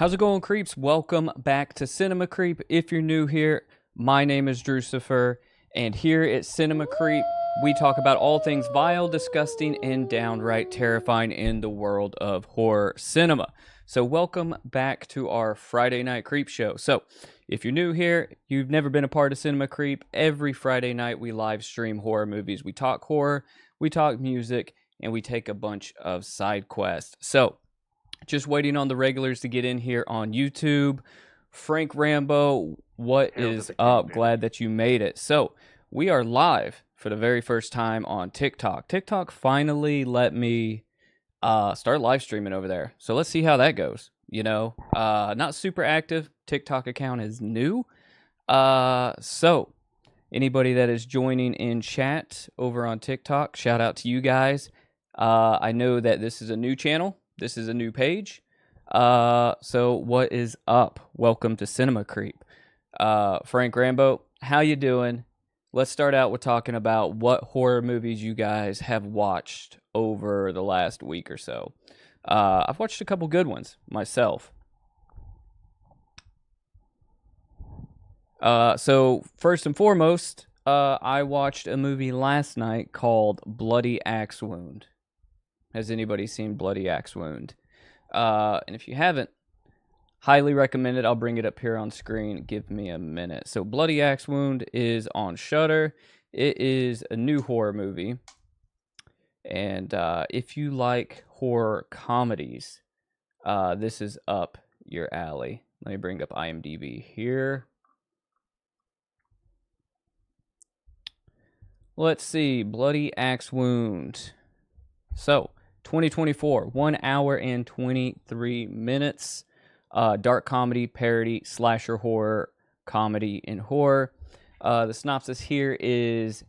How's it going, creeps? Welcome back to Cinema Creep. If you're new here, my name is Drucifer, and here at Cinema Creep, we talk about all things vile, disgusting, and downright terrifying in the world of horror cinema. So welcome back to our Friday night creep show. So if you're new here, you've never been a part of Cinema Creep, every Friday night we live stream horror movies. We talk horror, we talk music, and we take a bunch of side quests. So just waiting on the regulars to get in here on YouTube. Frank Rambo, what is up? Glad that you made it. So we are live for the very first time on TikTok. TikTok finally let me start live streaming over there. So let's see how that goes. You know, not super active. TikTok account is new. So anybody that is joining in chat over on TikTok, shout out to you guys. I know that this is a new channel. This is a new page. So what is up? Welcome to Cinema Creep. Frank Rambo, how you doing? Let's start out with talking about what horror movies you guys have watched over the last week or so. I've watched a couple good ones myself. So first and foremost, I watched a movie last night called Bloody Axe Wound. Has anybody seen Bloody Axe Wound? And if you haven't, highly recommend it. I'll bring it up here on screen. Give me a minute. So Bloody Axe Wound is on Shudder. It is a new horror movie. And if you like horror comedies, this is up your alley. Let me bring up IMDb here. Let's see. Bloody Axe Wound. So 2024, 1 hour and 23 minutes. Dark comedy, parody, slasher horror, comedy, and horror. The synopsis here is: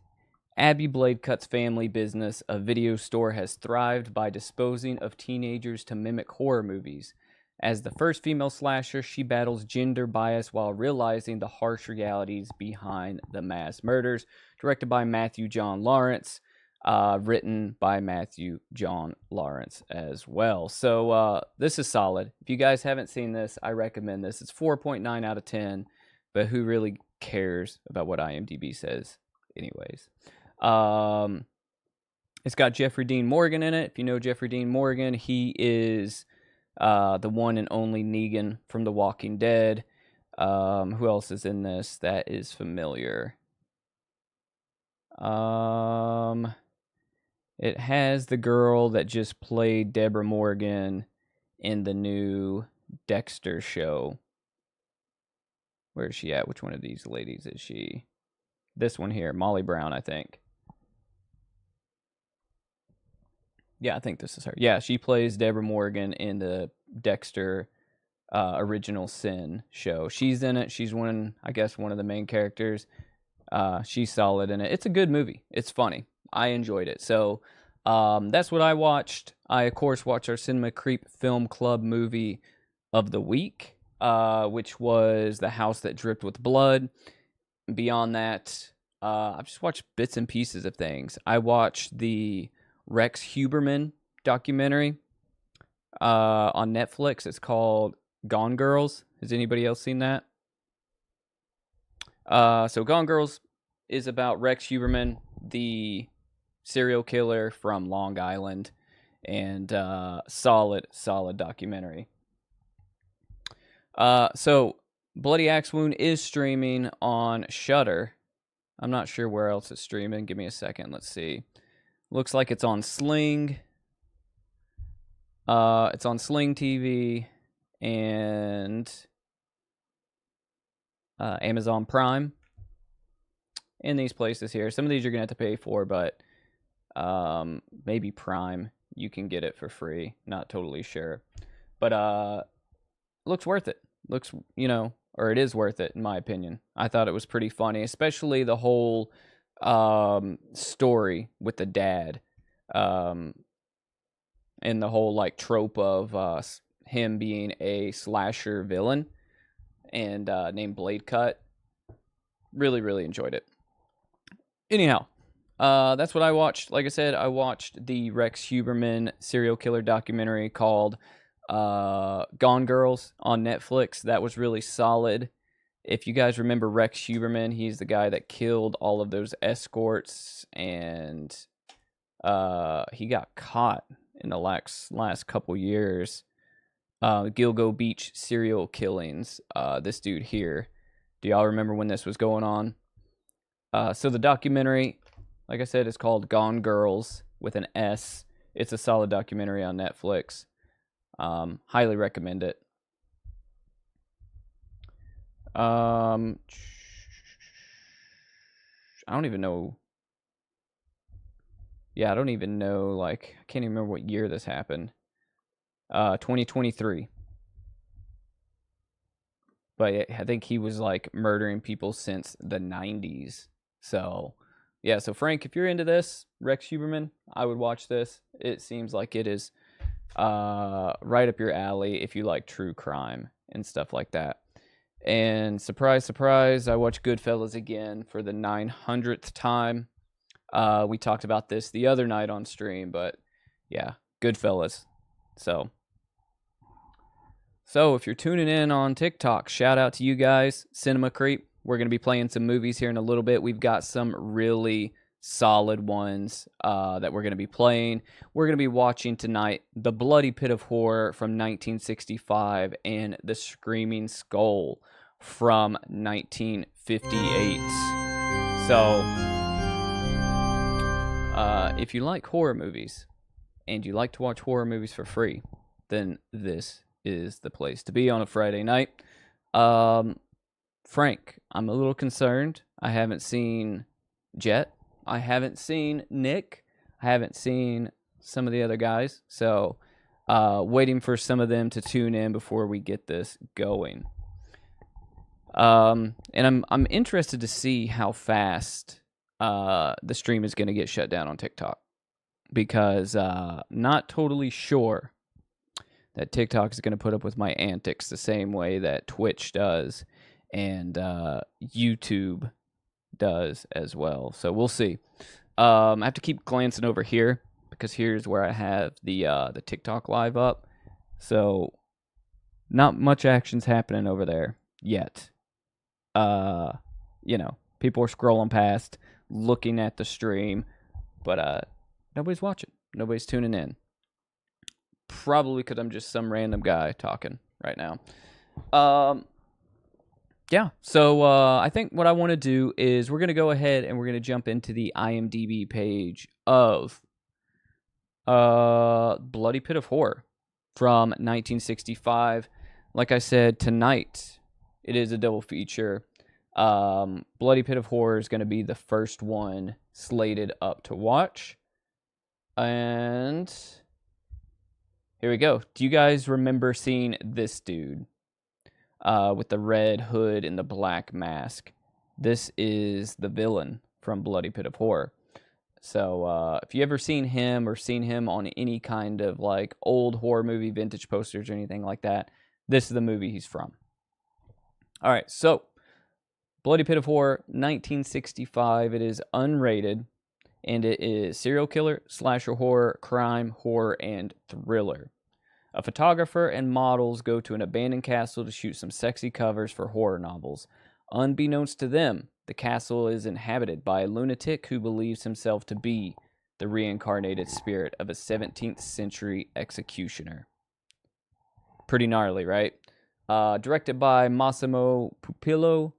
Abby Bladecut's family business, a video store, has thrived by disposing of teenagers to mimic horror movies. As the first female slasher, she battles gender bias while realizing the harsh realities behind the mass murders. Directed by Matthew John Lawrence. Written by Matthew John Lawrence as well. So this is solid. If you guys haven't seen this, I recommend this. It's 4.9 out of 10, but who really cares about what IMDb says anyways? It's got Jeffrey Dean Morgan in it. If you know Jeffrey Dean Morgan, he is the one and only Negan from The Walking Dead. Who else is in this that is familiar? It has the girl that just played Deborah Morgan in the new Dexter show. Where is she at? Which one of these ladies is she? This one here, Molly Brown, I think. Yeah, I think this is her. Yeah, she plays Deborah Morgan in the Dexter Original Sin show. She's in it. She's one of the main characters. She's solid in it. It's a good movie. It's funny. I enjoyed it. So that's what I watched. I, of course, watched our Cinema Creep Film Club movie of the week, which was The House That Dripped with Blood. Beyond that, I've just watched bits and pieces of things. I watched the Rex Huberman documentary on Netflix. It's called Gone Girls. Has anybody else seen that? So Gone Girls is about Rex Huberman, the serial killer from Long Island, and solid documentary. So Bloody Axe Wound is streaming on Shudder. I'm not sure where else it's streaming. Give me a second. Let's see. Looks like it's on Sling. It's on Sling TV and Amazon Prime, in these places here. Some of these you're gonna have to pay for, but maybe Prime you can get it for free. Not totally sure, but looks worth it. Looks, or it is worth it in my opinion. I thought it was pretty funny, especially the whole story with the dad, and the whole like trope of him being a slasher villain and named Bladecut. Really enjoyed it. Anyhow, that's what I watched. Like I said, I watched the Rex Huberman serial killer documentary called Gone Girls on Netflix. That was really solid. If you guys remember Rex Huberman, he's the guy that killed all of those escorts, and he got caught in the last couple years. Gilgo Beach serial killings. This dude here. Do y'all remember when this was going on? So the documentary, like I said, is called Gone Girls with an S. It's a solid documentary on Netflix. Highly recommend it. I don't even know. Yeah, I don't even know. Like, I can't even remember what year this happened. 2023. But I think he was like murdering people since the 90s. So, yeah. So Frank, if you're into this, Rex Huberman, I would watch this. It seems like it is right up your alley if you like true crime and stuff like that. And surprise, surprise, I watched Goodfellas again for the 900th time. We talked about this the other night on stream, but yeah, Goodfellas. So if you're tuning in on TikTok, shout out to you guys, Cinema Creep. We're going to be playing some movies here in a little bit. We've got some really solid ones that we're going to be playing. We're going to be watching tonight The Bloody Pit of Horror from 1965 and The Screaming Skull from 1958. So, if you like horror movies and you like to watch horror movies for free, then this is the place to be on a Friday night. Frank, I'm a little concerned. I haven't seen Jet. I haven't seen Nick. I haven't seen some of the other guys. So, waiting for some of them to tune in before we get this going. And I'm interested to see how fast the stream is going to get shut down on TikTok, because not totally sure that TikTok is going to put up with my antics the same way that Twitch does and YouTube does as well. So we'll see. I have to keep glancing over here because here's where I have the TikTok live up. So not much action's happening over there yet. People are scrolling past, looking at the stream, but nobody's watching. Nobody's tuning in. Probably because I'm just some random guy talking right now. Yeah, so I think what I want to do is we're going to go ahead and we're going to jump into the IMDb page of Bloody Pit of Horror from 1965. Like I said, tonight it is a double feature. Bloody Pit of Horror is going to be the first one slated up to watch. And here we go. Do you guys remember seeing this dude with the red hood and the black mask? This is the villain from Bloody Pit of Horror. So if you ever seen him or seen him on any kind of like old horror movie vintage posters or anything like that, this is the movie he's from. All right, so Bloody Pit of Horror, 1965. It is unrated, and it is serial killer, slasher horror, crime, horror, and thriller. A photographer and models go to an abandoned castle to shoot some sexy covers for horror novels. Unbeknownst to them, the castle is inhabited by a lunatic who believes himself to be the reincarnated spirit of a 17th century executioner. Pretty gnarly, right? Directed by Massimo Pupillo,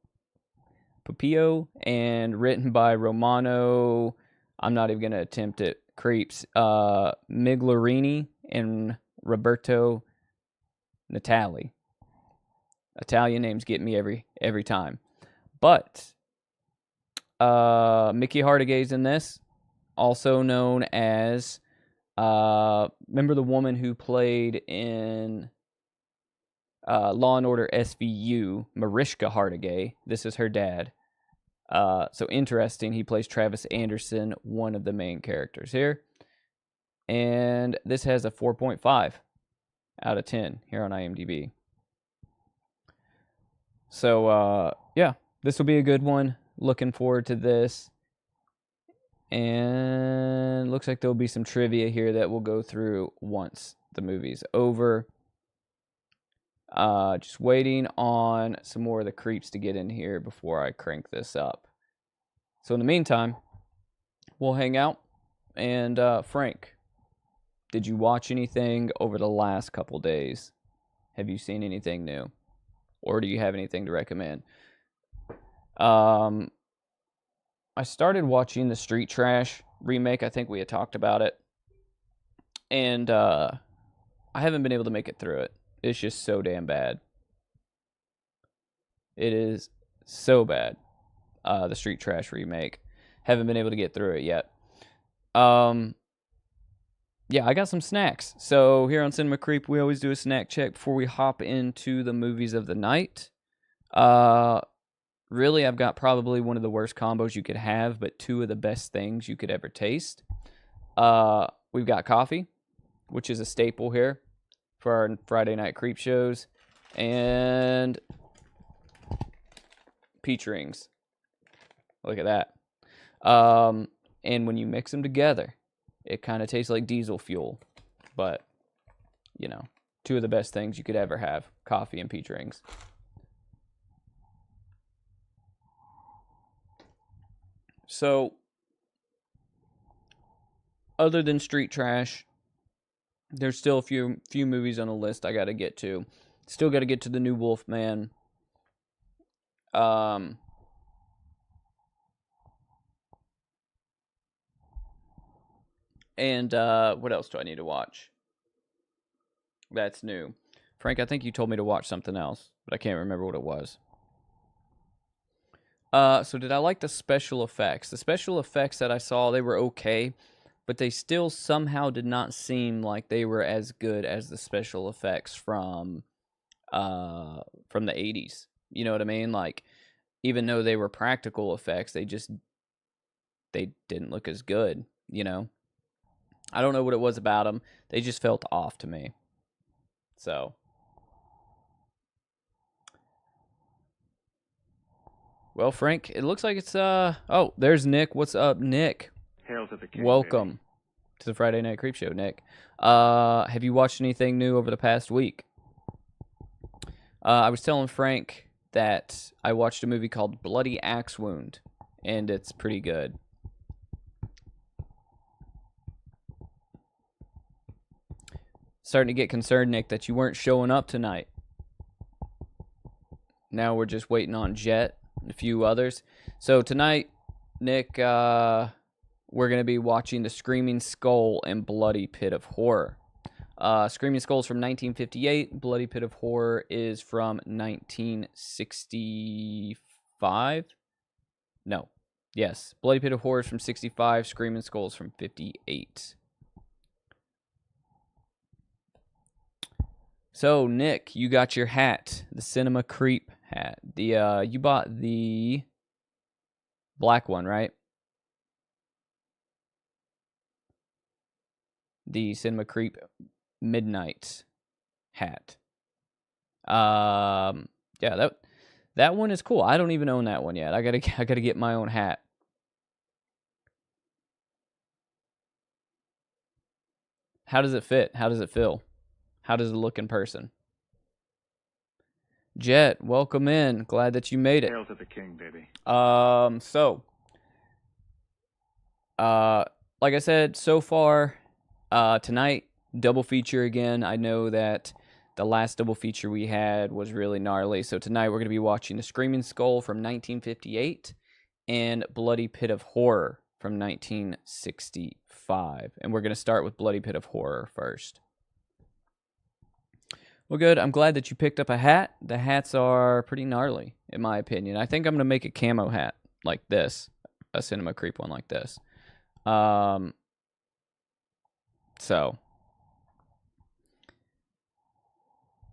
and written by Romano, I'm not even going to attempt it, Creeps, Miglarini and Roberto Natali. Italian names get me every time. But Mickey Hartigay's in this, also known as remember the woman who played in Law and Order SVU, Mariska Hargitay. This is her dad. So interesting. He plays Travis Anderson, one of the main characters here. And this has a 4.5 out of 10 here on IMDb. So, yeah, this will be a good one. Looking forward to this. And looks like there'll be some trivia here that we'll go through once the movie's over. Just waiting on some more of the creeps to get in here before I crank this up. So in the meantime, we'll hang out. And Frank, did you watch anything over the last couple days? Have you seen anything new? Or do you have anything to recommend? I started watching the Street Trash remake. I think we had talked about it. And I haven't been able to make it through it. It's just so damn bad. It is so bad. The Street Trash remake. Haven't been able to get through it yet. Yeah, I got some snacks. So here on Cinema Creep, we always do a snack check before we hop into the movies of the night. Really, I've got probably one of the worst combos you could have, but two of the best things you could ever taste. We've got coffee, which is a staple here for our Friday night creep shows, and peach rings. Look at that. And when you mix them together, it kind of tastes like diesel fuel. But, you know, two of the best things you could ever have, coffee and peach rings. So, other than Street Trash, there's still a few movies on the list I got to get to. Still got to get to the new Wolfman. And what else do I need to watch? That's new. Frank, I think you told me to watch something else, but I can't remember what it was. So did I like the special effects? The special effects that I saw, they were okay, but they still somehow did not seem like they were as good as the special effects from the 80s. You know what I mean? Like, even though they were practical effects, they didn't look as good, you know? I don't know what it was about them. They just felt off to me. So, well, Frank, it looks like it's oh, there's Nick. What's up, Nick? Hail to the king. Welcome Baby. to the Friday Night Creep Show, Nick. Have you watched anything new over the past week? I was telling Frank that I watched a movie called Bloody Axe Wound, and it's pretty good. Starting to get concerned, Nick, that you weren't showing up tonight. Now we're just waiting on Jet and a few others. So tonight, Nick, we're going to be watching The Screaming Skull and Bloody Pit of Horror. Screaming Skull is from 1958. Bloody Pit of Horror is from 1965. No. Yes. Bloody Pit of Horror is from 65. Screaming Skull is from 58. So, Nick, you got your hat, the Cinema Creep hat. You bought the black one, right? The Cinema Creep Midnight hat. Yeah, that one is cool. I don't even own that one yet. I gotta get my own hat. How does it fit? How does it feel? How does it look in person? Jet, welcome in. Glad that you made it. Hail to the king, baby. Like I said, so far, tonight, double feature again. I know that the last double feature we had was really gnarly. So tonight we're going to be watching The Screaming Skull from 1958 and Bloody Pit of Horror from 1965. And we're going to start with Bloody Pit of Horror first. Well, good. I'm glad that you picked up a hat. The hats are pretty gnarly, in my opinion. I think I'm going to make a camo hat like this, a Cinema Creep one like this. So,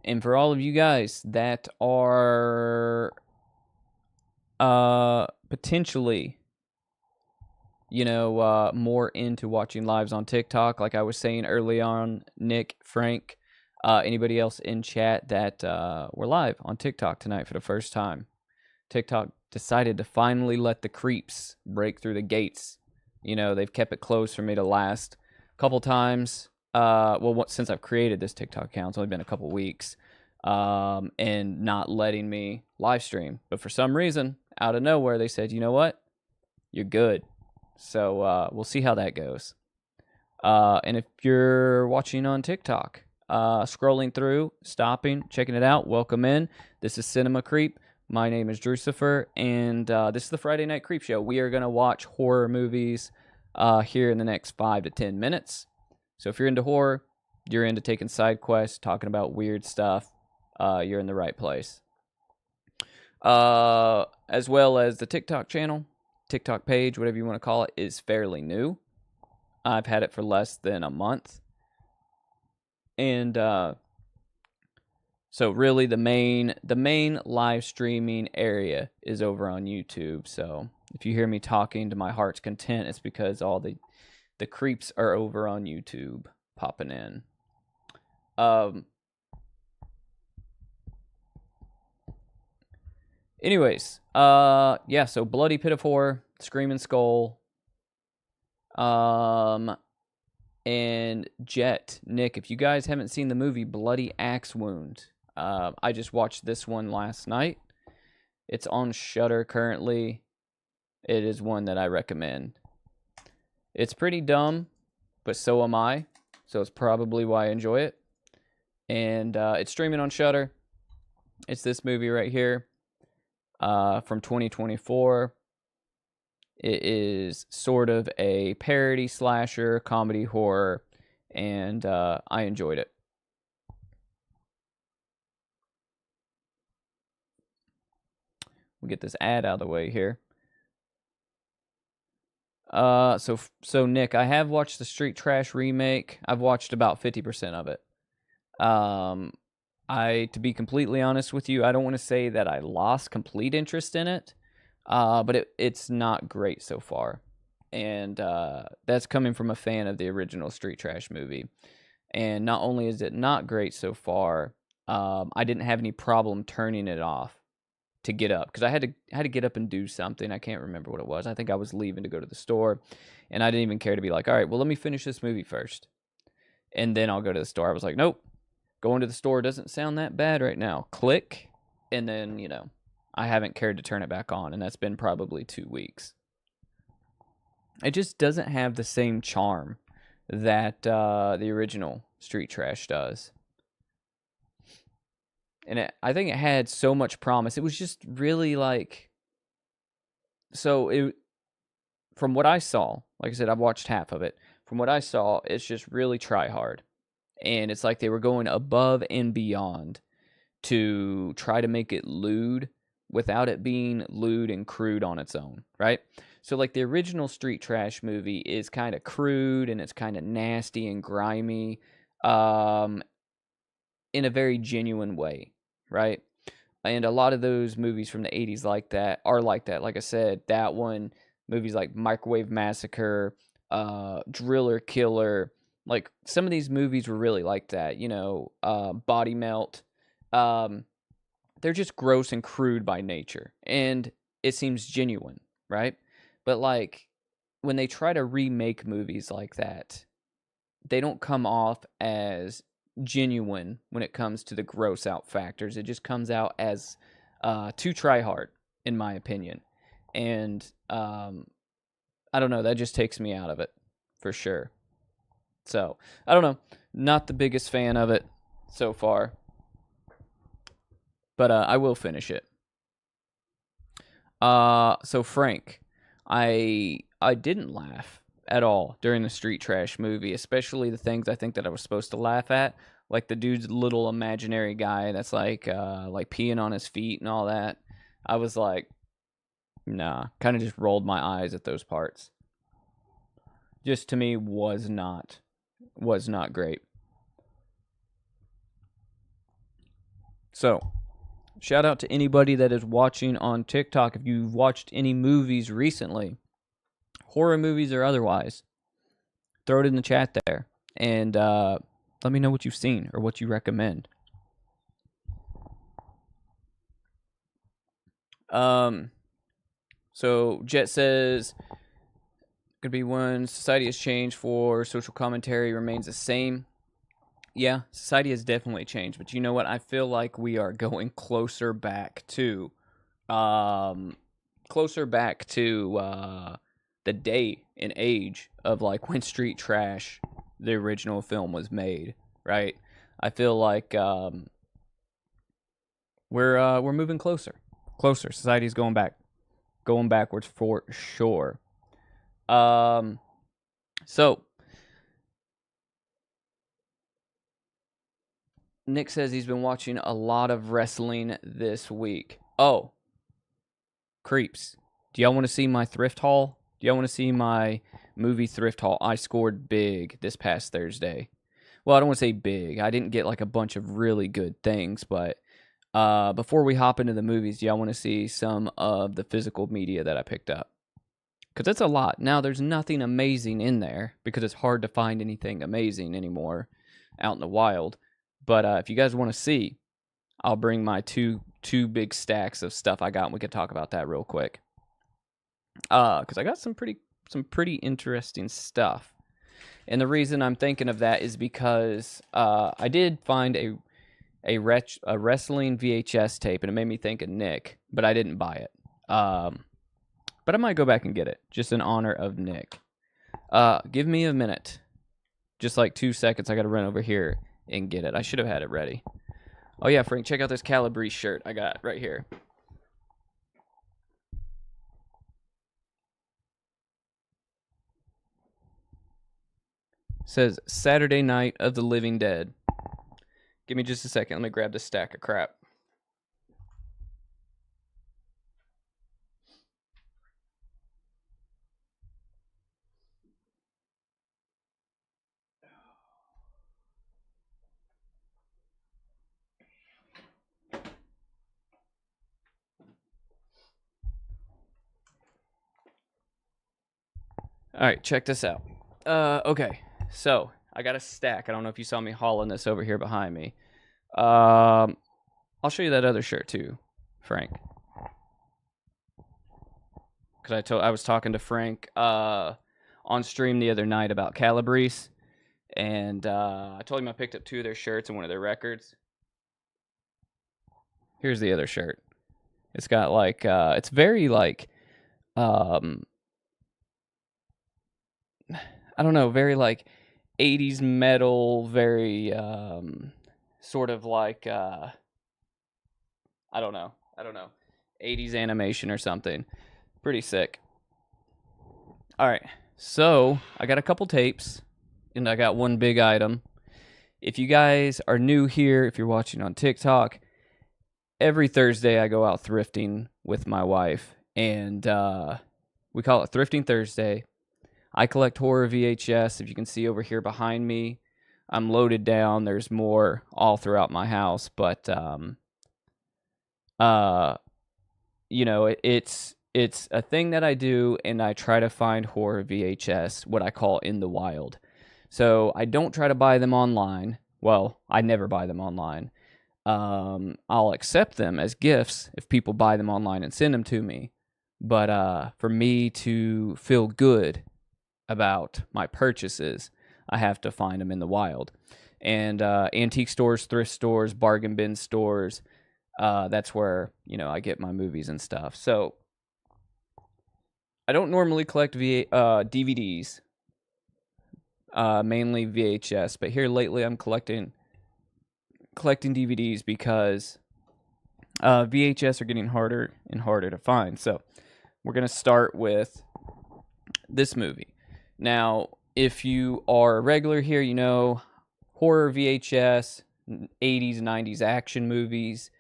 and for all of you guys that are potentially, more into watching lives on TikTok, like I was saying early on, Nick, Frank, anybody else in chat that we're live on TikTok tonight for the first time. TikTok decided to finally let the creeps break through the gates. They've kept it closed for me the last couple times. Since I've created this TikTok account, it's only been a couple weeks. and not letting me live stream. But for some reason, out of nowhere, they said, you know what? You're good. So we'll see how that goes. And if you're watching on TikTok, scrolling through, stopping, checking it out, welcome in. This is Cinema Creep. My name is Drucifer, and this is the Friday Night Creep Show. We are going to watch horror movies here in the next 5 to 10 minutes. So if you're into horror, you're into taking side quests, talking about weird stuff, you're in the right place. As well as the TikTok channel, TikTok page, whatever you want to call it, is fairly new. I've had it for less than a month. And so really the main live streaming area is over on YouTube. So if you hear me talking to my heart's content, it's because all the creeps are over on YouTube popping in. Anyways, yeah, so Bloody Pit of Horror, Screaming Skull, and Jet, Nick, if you guys haven't seen the movie Bloody Axe Wound, I just watched this one last night. It's on Shudder currently. It is one that I recommend. It's pretty dumb, but so am I, so it's probably why I enjoy it. And it's streaming on Shudder. It's this movie right here from 2024. It is sort of a parody slasher, comedy horror, and I enjoyed it. We'll get this ad out of the way here. So Nick, I have watched the Street Trash remake. I've watched about 50% of it. To be completely honest with you, I don't want to say that I lost complete interest in it. But it's not great so far. And that's coming from a fan of the original Street Trash movie. And not only is it not great so far, I didn't have any problem turning it off to get up. Because I had to get up and do something. I can't remember what it was. I think I was leaving to go to the store. And I didn't even care to be like, all right, well, let me finish this movie first. And then I'll go to the store. I was like, nope. Going to the store doesn't sound that bad right now. Click. And then, I haven't cared to turn it back on, and that's been probably 2 weeks. It just doesn't have the same charm that the original Street Trash does. And I think it had so much promise. It was just really from what I saw, like I said, I've watched half of it. From what I saw, it's just really try hard. And it's like they were going above and beyond to try to make it lewd without it being lewd and crude on its own, right? So like the original Street Trash movie is kind of crude and it's kind of nasty and grimy in a very genuine way, right? And a lot of those movies from the 80s are like that. Like I said, that one, movies like Microwave Massacre, Driller Killer, like some of these movies were really like that, Body Melt. They're just gross and crude by nature, and it seems genuine, right? But like when they try to remake movies like that, they don't come off as genuine when it comes to the gross out factors. It just comes out as too try hard, in my opinion. And I don't know, that just takes me out of it for sure. So I don't know, not the biggest fan of it so far. But I will finish it. So Frank, I didn't laugh at all during the Street Trash movie, especially the things I think that I was supposed to laugh at, like the dude's little imaginary guy that's like peeing on his feet and all that. I was like, nah, kind of just rolled my eyes at those parts. Just to me was not great. So, shout out to anybody that is watching on TikTok. If you've watched any movies recently, horror movies or otherwise, throw it in the chat there. And let me know what you've seen or what you recommend. So Jet says, could be when society has changed for social commentary remains the same. Yeah, society has definitely changed, but you know what? I feel like we are going um, closer back to the day and age of like when Street Trash, the original film, was made. Right? I feel like we're moving closer, closer. Society's going backwards for sure. Um, so Nick says he's been watching a lot of wrestling this week. Oh, creeps. Do y'all want to see my thrift haul? Do y'all want to see my movie thrift haul? I scored big this past Thursday. Well, I don't want to say big. I didn't get like a bunch of really good things, but before we hop into the movies, do y'all want to see some of the physical media that I picked up? Because it's a lot. Now, there's nothing amazing in there because it's hard to find anything amazing anymore out in the wild. But if you guys want to see, I'll bring my two big stacks of stuff I got, and we can talk about that real quick. Because I got some pretty interesting stuff, and the reason I'm thinking of that is because I did find a wrestling VHS tape, and it made me think of Nick, but I didn't buy it. But I might go back and get it just in honor of Nick. Give me a minute, just like 2 seconds. I got to run over here and get it. I should have had it ready. Oh yeah, Frank, check out this Calabrese shirt I got right here. It says Saturday Night of the Living Dead. Give me just a second. Let me grab this stack of crap. All right, check this out. Okay, so I got a stack. I don't know if you saw me hauling this over here behind me. I'll show you that other shirt too, Frank. Because I was talking to Frank on stream the other night about Calabrese, and I told him I picked up 2 of their shirts and one of their records. Here's the other shirt. It's got like it's very like I don't know, very like 80s metal, very sort of like I don't know, 80s animation or something. Pretty sick. All right, so I got a couple tapes, and I got one big item. If you guys are new here, if you're watching on TikTok, every Thursday I go out thrifting with my wife, and we call it Thrifting Thursday. I collect horror VHS. If you can see over here behind me, I'm loaded down. There's more all throughout my house, but you know, it's a thing that I do, and I try to find horror VHS, what I call in the wild. So I don't try to buy them online. Well, I never buy them online. I'll accept them as gifts if people buy them online and send them to me. But for me to feel good about my purchases, I have to find them in the wild. And antique stores, thrift stores, bargain bin stores, that's where, you know, I get my movies and stuff. So I don't normally collect DVDs, mainly VHS, but here lately I'm collecting DVDs because VHS are getting harder and harder to find. So we're going to start with this movie. Now, if you are a regular here, you know horror VHS, 80s, 90s action movies,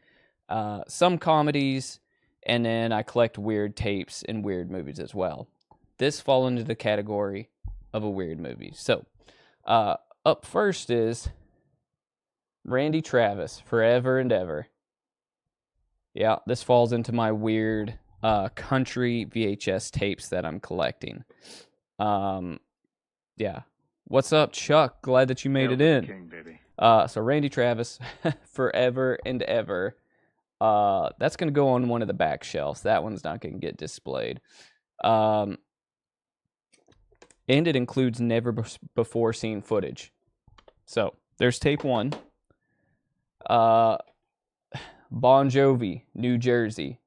some comedies, and then I collect weird tapes and weird movies as well. This falls into the category of a weird movie. So, up first is Randy Travis, Forever and Ever. Yeah, this falls into my weird country VHS tapes that I'm collecting. Yeah. What's up, Chuck? Glad that you made it in. King, baby. So Randy Travis, Forever and Ever. That's going to go on one of the back shelves. That one's not going to get displayed. And it includes never before seen footage. So there's tape 1. Bon Jovi, New Jersey.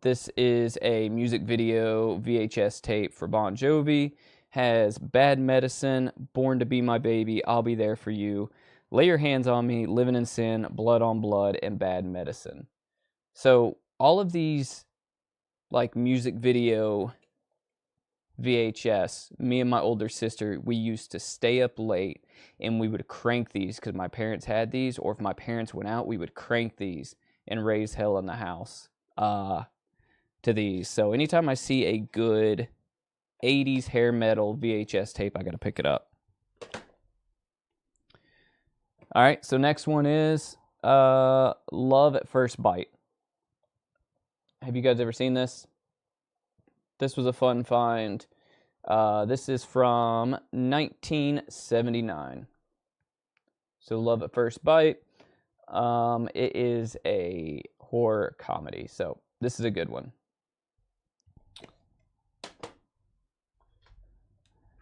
This is a music video VHS tape for Bon Jovi. Has Bad Medicine, Born to Be My Baby, I'll Be There For You, Lay Your Hands on Me, Living in Sin, Blood on Blood, and Bad Medicine. So all of these like music video VHS, me and my older sister, we used to stay up late and we would crank these because my parents had these, or if my parents went out, we would crank these and raise hell in the house to these. So anytime I see a good 80s hair metal VHS tape, I gotta pick it up. All right, so next one is Love at First Bite. Have you guys ever seen this? This was a fun find. This is from 1979. So Love at First Bite. It is a horror comedy, so this is a good one.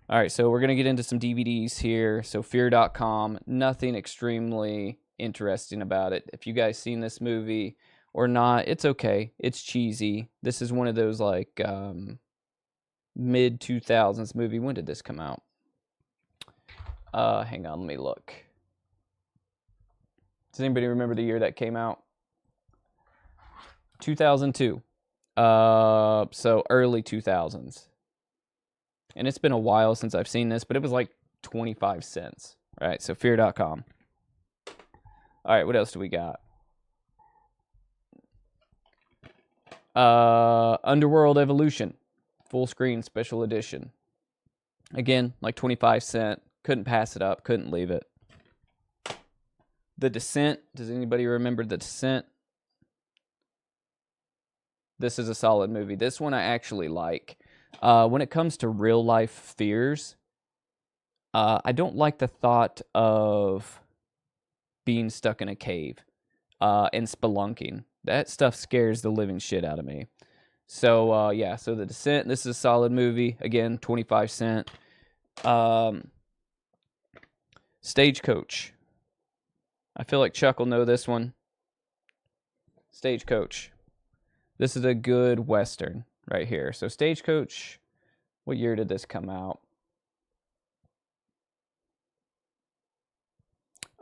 All right, so we're going to get into some DVDs here. So Fear.com, nothing extremely interesting about it. If you guys seen this movie or not, it's okay. It's cheesy. This is one of those like mid-2000s movie. When did this come out? Hang on, let me look. Does anybody remember the year that came out? 2002. So early 2000s. And it's been a while since I've seen this, but it was like 25 cents. All right, so Fear.com. All right, what else do we got? Underworld Evolution, full screen special edition. Again, like 25 cents. Couldn't pass it up, couldn't leave it. The Descent. Does anybody remember The Descent? This is a solid movie. This one I actually like. When it comes to real life fears, I don't like the thought of being stuck in a cave and spelunking. That stuff scares the living shit out of me. So, yeah, so The Descent, this is a solid movie. Again, 25 cents. Stagecoach. I feel like Chuck will know this one. Stagecoach. This is a good Western right here. So Stagecoach, what year did this come out?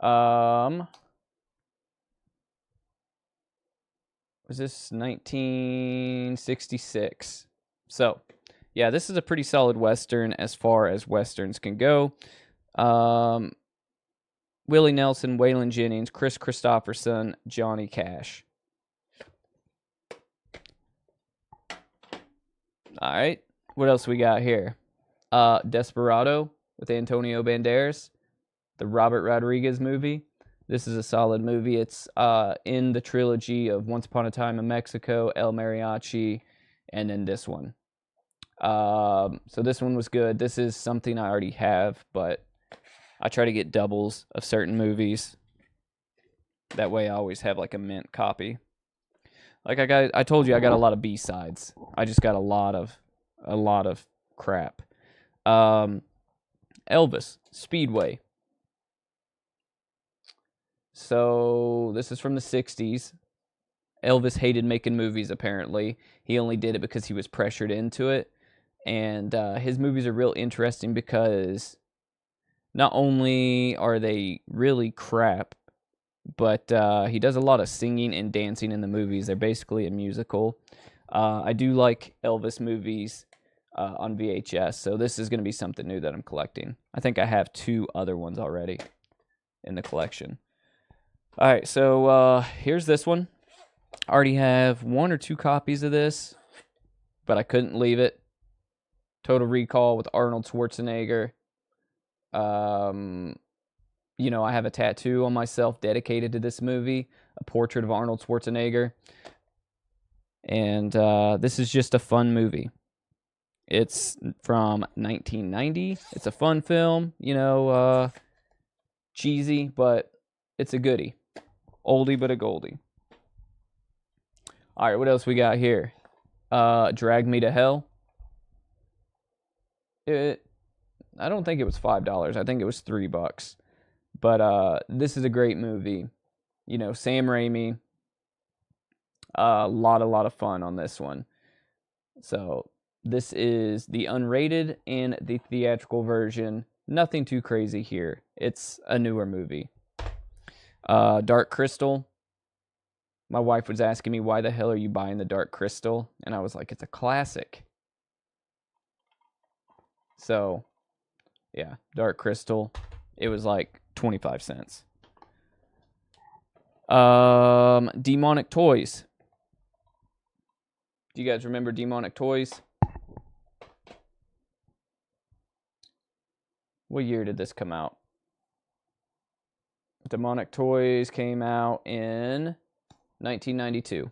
Was this 1966? So, yeah, this is a pretty solid Western as far as Westerns can go. Willie Nelson, Waylon Jennings, Chris Christopherson, Johnny Cash. All right, what else we got here? Desperado with Antonio Banderas, the Robert Rodriguez movie. This is a solid movie. It's in the trilogy of Once Upon a Time in Mexico, El Mariachi, and then this one. So this one was good. This is something I already have, but I try to get doubles of certain movies. That way I always have like a mint copy. Like I told you I got a lot of B-sides. I just got a lot of crap. Elvis, Speedway. So this is from the 60s. Elvis hated making movies, apparently. He only did it because he was pressured into it. And his movies are real interesting because not only are they really crap, but he does a lot of singing and dancing in the movies. They're basically a musical. I do like Elvis movies on VHS, so this is going to be something new that I'm collecting. I think I have 2 other ones already in the collection. All right, so here's this one. I already have 1 or 2 copies of this, but I couldn't leave it. Total Recall with Arnold Schwarzenegger. You know, I have a tattoo on myself dedicated to this movie, a portrait of Arnold Schwarzenegger. And this is just a fun movie. It's from 1990. It's a fun film, you know, cheesy, but it's a goodie. Oldie but a goldie. All right, what else we got here? Drag Me to Hell. I don't think it was $5. I think it was $3. But this is a great movie. You know, Sam Raimi. A lot of fun on this one. So this is the unrated and the theatrical version. Nothing too crazy here. It's a newer movie. Dark Crystal. My wife was asking me, why the hell are you buying the Dark Crystal? And I was like, it's a classic. So, yeah, Dark Crystal. It was like 25 cents. Demonic Toys. Do you guys remember Demonic Toys? What year did this come out? Demonic Toys came out in 1992.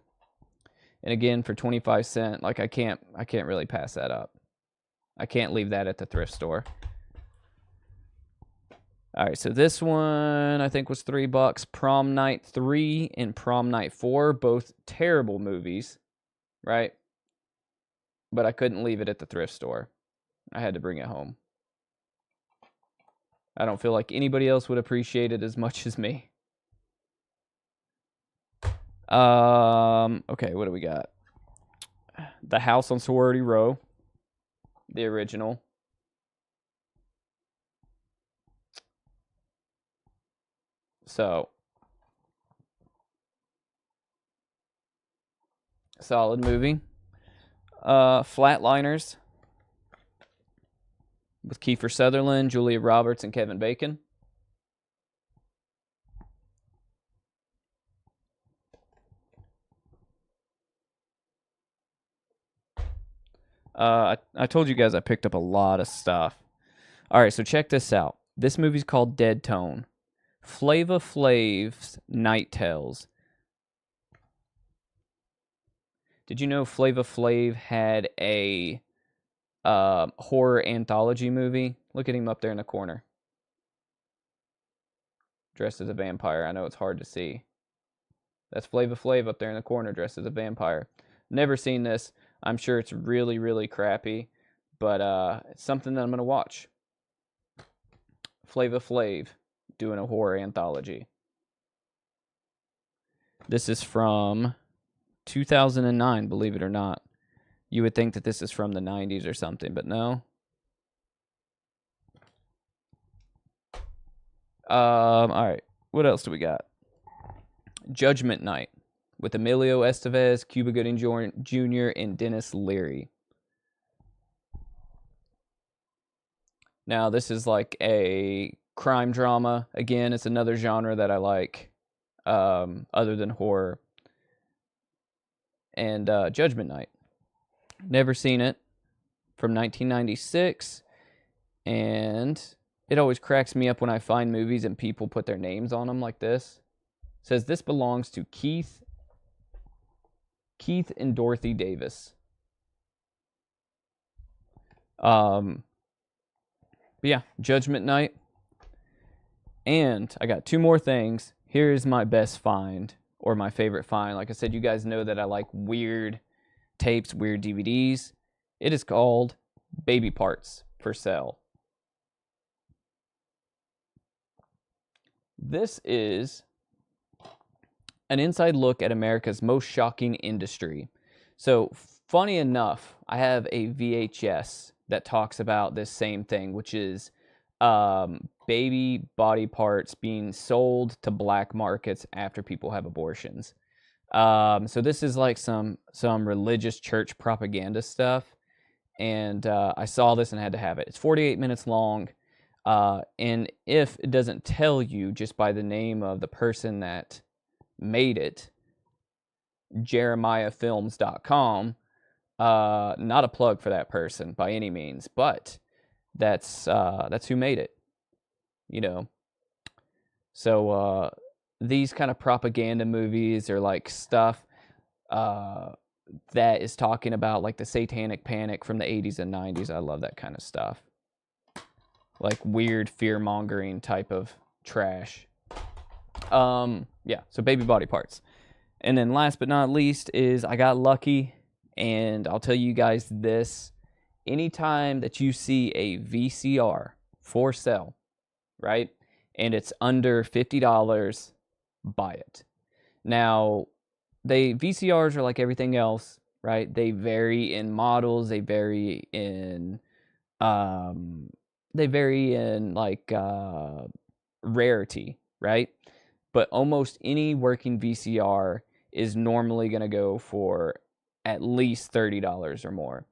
And again, for 25 cents, like I can't really pass that up. I can't leave that at the thrift store. All right, so this one I think was $3. Prom Night 3 and Prom Night 4, both terrible movies, right? But I couldn't leave it at the thrift store. I had to bring it home. I don't feel like anybody else would appreciate it as much as me. Okay, what do we got? The House on Sorority Row, the original. So, solid movie. Flatliners with Kiefer Sutherland, Julia Roberts, and Kevin Bacon. I told you guys I picked up a lot of stuff. All right, so check this out. This movie's called Dead Tone. Flava Flav's Night Tales. Did you know Flava Flav had a horror anthology movie? Look at him up there in the corner. Dressed as a vampire. I know it's hard to see. That's Flava Flav up there in the corner dressed as a vampire. Never seen this. I'm sure it's really, really crappy. But it's something that I'm going to watch. Flava Flav doing a horror anthology. This is from 2009, believe it or not. You would think that this is from the 90s or something, but no. All right. What else do we got? Judgment Night with Emilio Estevez, Cuba Gooding Jr., and Dennis Leary. Now, this is like a crime drama. Again, it's another genre that I like, other than horror. And Judgment Night. Never seen it. From 1996. And it always cracks me up when I find movies and people put their names on them like this. It says this belongs to Keith and Dorothy Davis. But yeah, Judgment Night. And I got two more things. Here's my best find, or my favorite find. Like I said, you guys know that I like weird tapes, weird DVDs. It is called Baby Parts for Sale. This is an inside look at America's most shocking industry. So, funny enough, I have a VHS that talks about this same thing, which is baby body parts being sold to black markets after people have abortions. So this is like some religious church propaganda stuff, and I saw this and had to have it. It's 48 minutes long, and if it doesn't tell you just by the name of the person that made it, jeremiahfilms.com, not a plug for that person by any means, but that's who made it, you know. So these kind of propaganda movies are like stuff that is talking about like the satanic panic from the 80s and 90s. I love that kind of stuff. Like weird fear-mongering type of trash. Yeah, so baby body parts. And then last but not least is I got lucky, and I'll tell you guys this. anytime that you see a VCR for sale, right, and it's under $50, buy it. Now, VCRs are like everything else, right? They vary in models, they vary in like rarity, right? But almost any working VCR is normally going to go for at least $30 or more.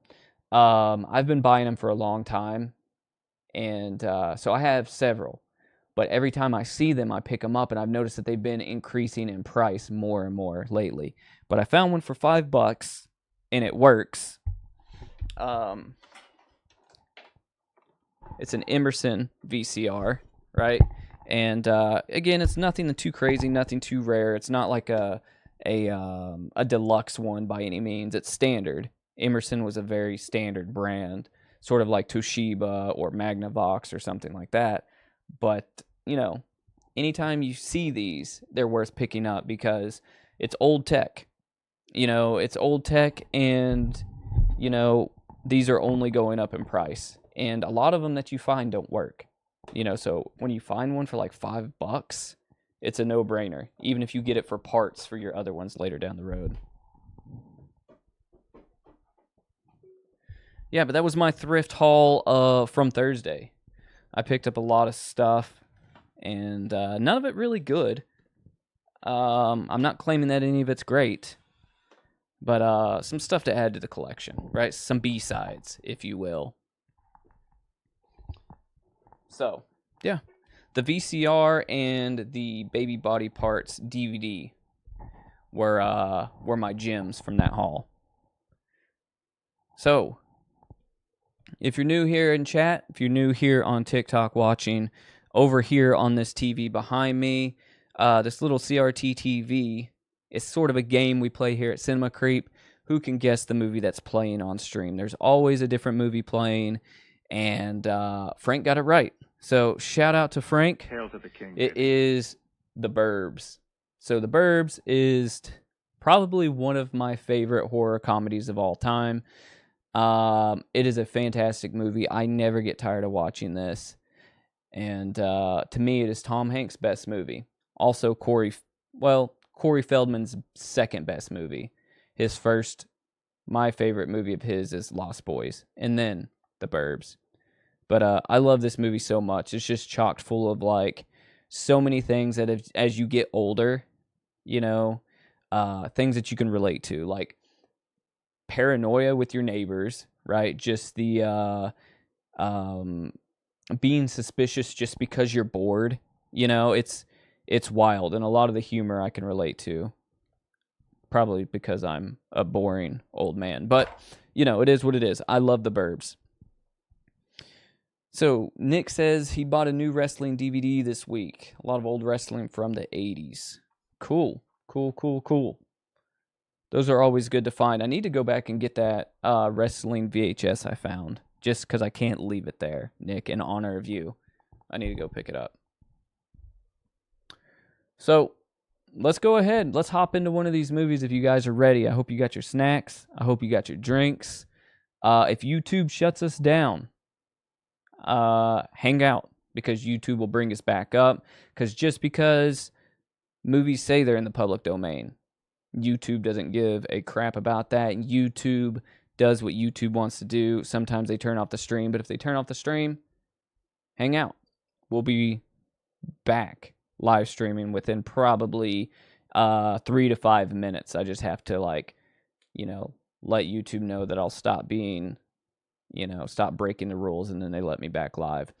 I've been buying them for a long time, and so I have several. But every time I see them, I pick them up, and I've noticed that they've been increasing in price more and more lately. But I found one for $5, and it works. It's an Emerson VCR, right? And again, it's nothing too crazy, nothing too rare. It's not like a deluxe one by any means. It's standard. Emerson was a very standard brand, sort of like Toshiba or Magnavox or something like that. But, you know, anytime you see these, they're worth picking up because it's old tech. You know, it's old tech, and, you know, these are only going up in price. And a lot of them that you find don't work. You know, so when you find one for like $5, it's a no-brainer, even if you get it for parts for your other ones later down the road. Yeah, but that was my thrift haul from Thursday. I picked up a lot of stuff, and none of it really good. I'm not claiming that any of it's great, but some stuff to add to the collection, right? Some B-sides, if you will. So, yeah, the VCR and the Baby Body Parts DVD were my gems from that haul. So, if you're new here in chat, if you're new here on TikTok watching, over here on this TV behind me, this little CRT TV is sort of a game we play here at Cinema Creep. Who can guess the movie that's playing on stream? There's always a different movie playing, and Frank got it right. So shout out to Frank. Hail to the king. It is The Burbs. So The Burbs is probably one of my favorite horror comedies of all time. It is a fantastic movie. I never get tired of watching this. And to me, it is Tom Hanks' best movie. Also, Corey Feldman's second best movie. His first, my favorite movie of his is Lost Boys, and then The Burbs. But I love this movie so much. It's just chocked full of like so many things that as you get older, you know, things that you can relate to, like paranoia with your neighbors, right? Just the being suspicious just because you're bored. You know, it's wild, and a lot of the humor I can relate to. Probably because I'm a boring old man, but you know, it is what it is. I love The Burbs. So Nick says he bought a new wrestling DVD this week. A lot of old wrestling from the 80s. Cool. Those are always good to find. I need to go back and get that wrestling VHS I found, just because I can't leave it there, Nick, in honor of you. I need to go pick it up. So let's go ahead. Let's hop into one of these movies if you guys are ready. I hope you got your snacks. I hope you got your drinks. If YouTube shuts us down, hang out, because YouTube will bring us back up. Because just because movies say they're in the public domain, YouTube doesn't give a crap about that. YouTube does what YouTube wants to do. Sometimes they turn off the stream, but if they turn off the stream, hang out. We'll be back live streaming within probably 3 to 5 minutes. I just have to let YouTube know that I'll stop being, stop breaking the rules, and then they let me back live.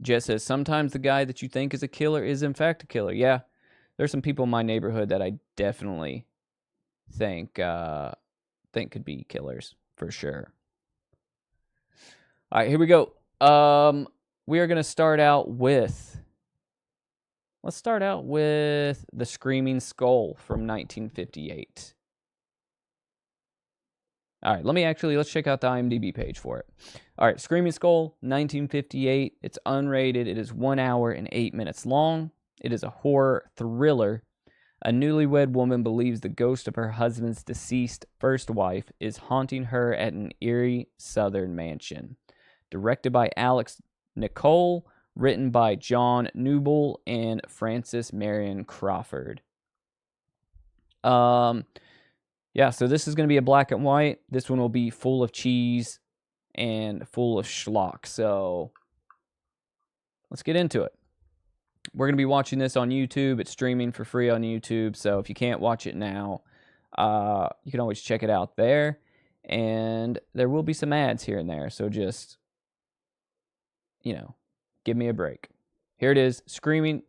Jess says, sometimes the guy that you think is a killer is in fact a killer. Yeah, there's some people in my neighborhood that I definitely think could be killers for sure. All right, here we go. We are going to start out with, The Screaming Skull from 1958. All right, let's check out the IMDb page for it. All right, Screaming Skull, 1958. It's unrated. It is 1 hour and 8 minutes long. It is a horror thriller A newlywed woman believes the ghost of her husband's deceased first wife is haunting her at an eerie southern mansion. Directed by Alex Nicole, written by John Newble and Frances Marion Crawford. Yeah, so this is going to be a black and white. This one will be full of cheese and full of schlock. So let's get into it. We're going to be watching this on YouTube. It's streaming for free on YouTube. So if you can't watch it now, you can always check it out there. And there will be some ads here and there. So just, give me a break. Here it is, Screaming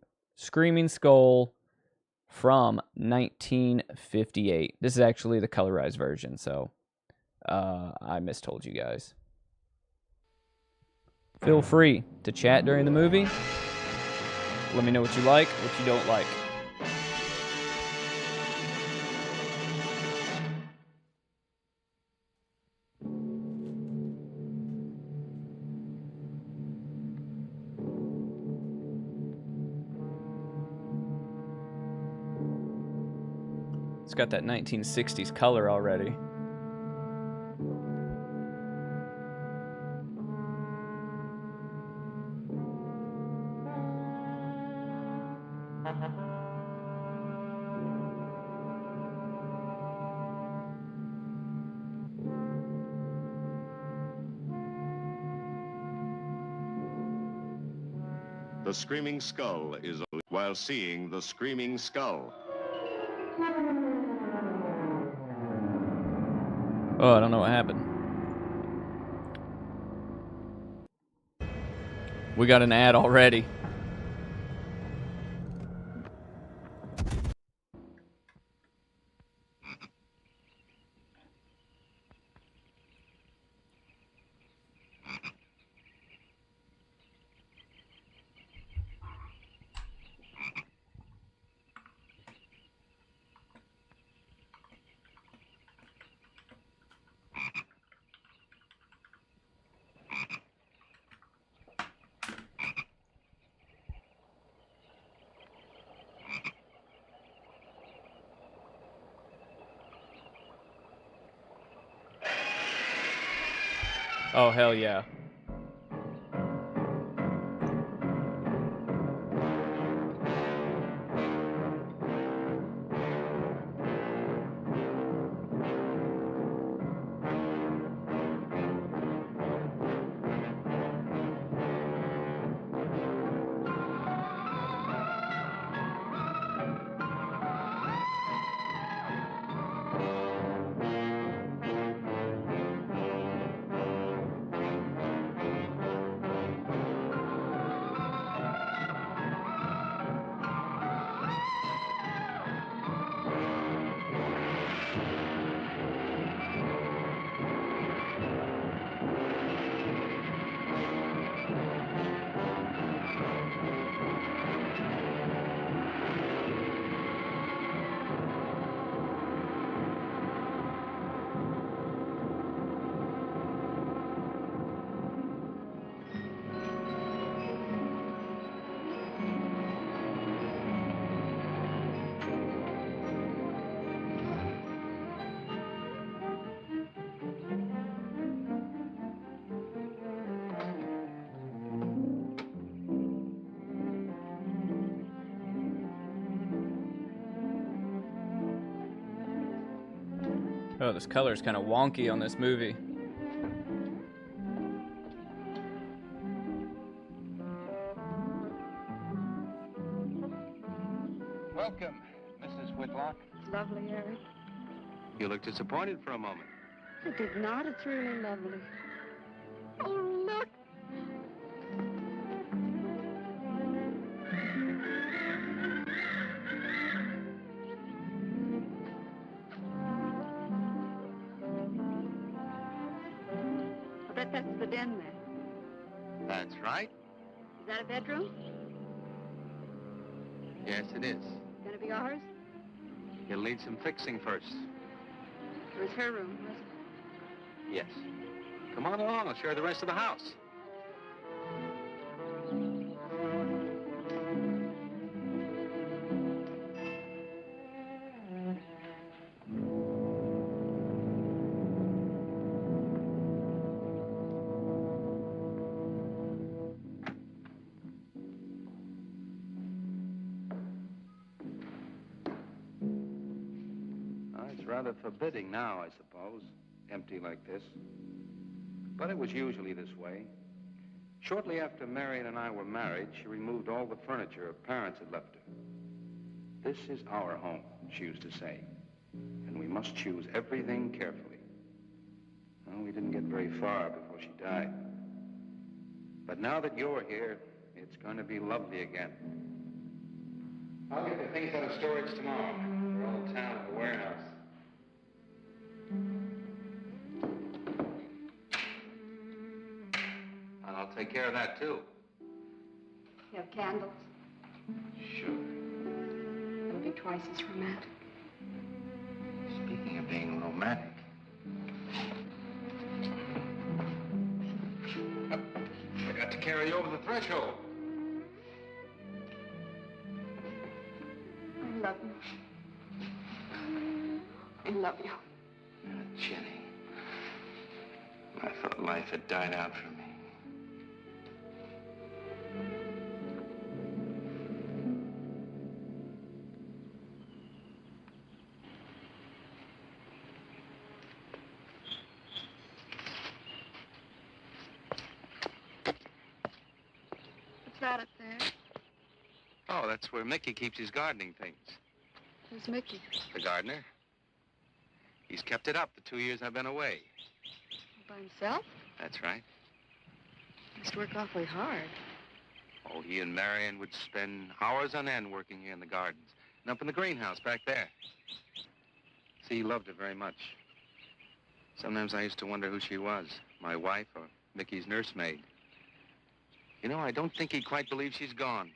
Skull from 1958. This is actually the colorized version, so I mistold you guys. Feel free to chat during the movie. Let me know what you like, what you don't like. It's got that 1960s color already. The Screaming Skull is while seeing The Screaming Skull. Oh, I don't know what happened. We got an ad already. Oh, hell yeah. Oh, this color is kind of wonky on this movie. Welcome, Mrs. Whitlock. It's lovely, Harry. You look disappointed for a moment. I did not. It's really lovely. Oh, look! I bet that's the den there. That's right. Is that a bedroom? Yes, it is. Gonna be ours? You'll need some fixing first. It was her room, wasn't it? Yes. Come on along. I'll show you the rest of the house. Rather forbidding now, I suppose. Empty like this. But it was usually this way. Shortly after Marion and I were married, she removed all the furniture her parents had left her. This is our home, she used to say. And we must choose everything carefully. Well, we didn't get very far before she died. But now that you're here, it's going to be lovely again. I'll get the things out of storage tomorrow. They're all down at the warehouse. And I'll take care of that, too. You have candles? Sure. It'll be twice as romantic. Speaking of being romantic. I got to carry you over the threshold. I love you. I love you. Jenny, I thought life had died out for me. What's that up there? Oh, that's where Mickey keeps his gardening things. Who's Mickey? The gardener. He's kept it up the 2 years I've been away. By himself? That's right. Must work awfully hard. Oh, he and Marion would spend hours on end working here in the gardens and up in the greenhouse back there. See, he loved her very much. Sometimes I used to wonder who she was, my wife or Mickey's nursemaid. You know, I don't think he quite believes she's gone.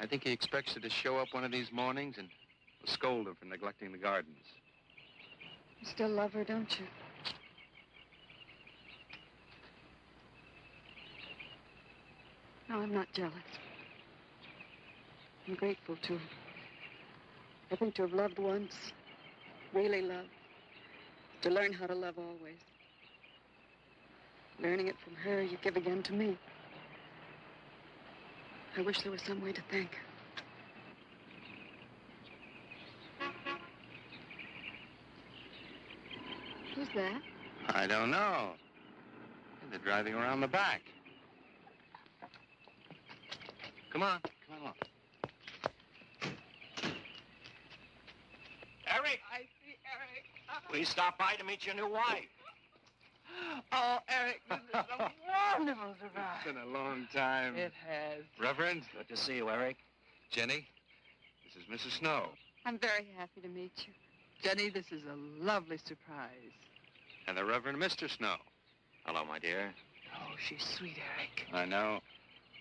I think he expects her to show up one of these mornings and scold her for neglecting the gardens. You still love her, don't you? No, I'm not jealous. I'm grateful to her. I think to have loved once, really loved, to learn how to love always. Learning it from her, you give again to me. I wish there was some way to thank her. Who's that? I don't know. They're driving around the back. Come on along. Eric! I see Eric. Please stop by to meet your new wife. Oh, Eric, this is a wonderful surprise. It's been a long time. It has. Reverend, Good to see you, Eric. Jenny, this is Mrs. Snow. I'm very happy to meet you. Jenny, this is a lovely surprise. And the Reverend Mr. Snow. Hello, my dear. Oh, she's sweet, Eric. I know.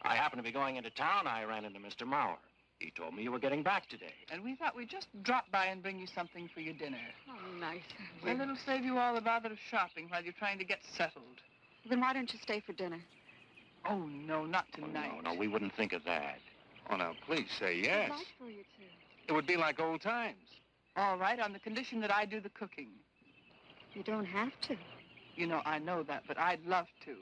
I happened to be going into town. I ran into Mr. Mauer. He told me you were getting back today. And we thought we'd just drop by and bring you something for your dinner. Oh, nice. And it'll save you all the bother of shopping while you're trying to get settled. Then why don't you stay for dinner? Oh, no, not Oh, tonight. no, we wouldn't think of that. Oh, now, please say yes. I'd like for you to. It would be like old times. All right, on the condition that I do the cooking. You don't have to. You know, I know that, but I'd love to.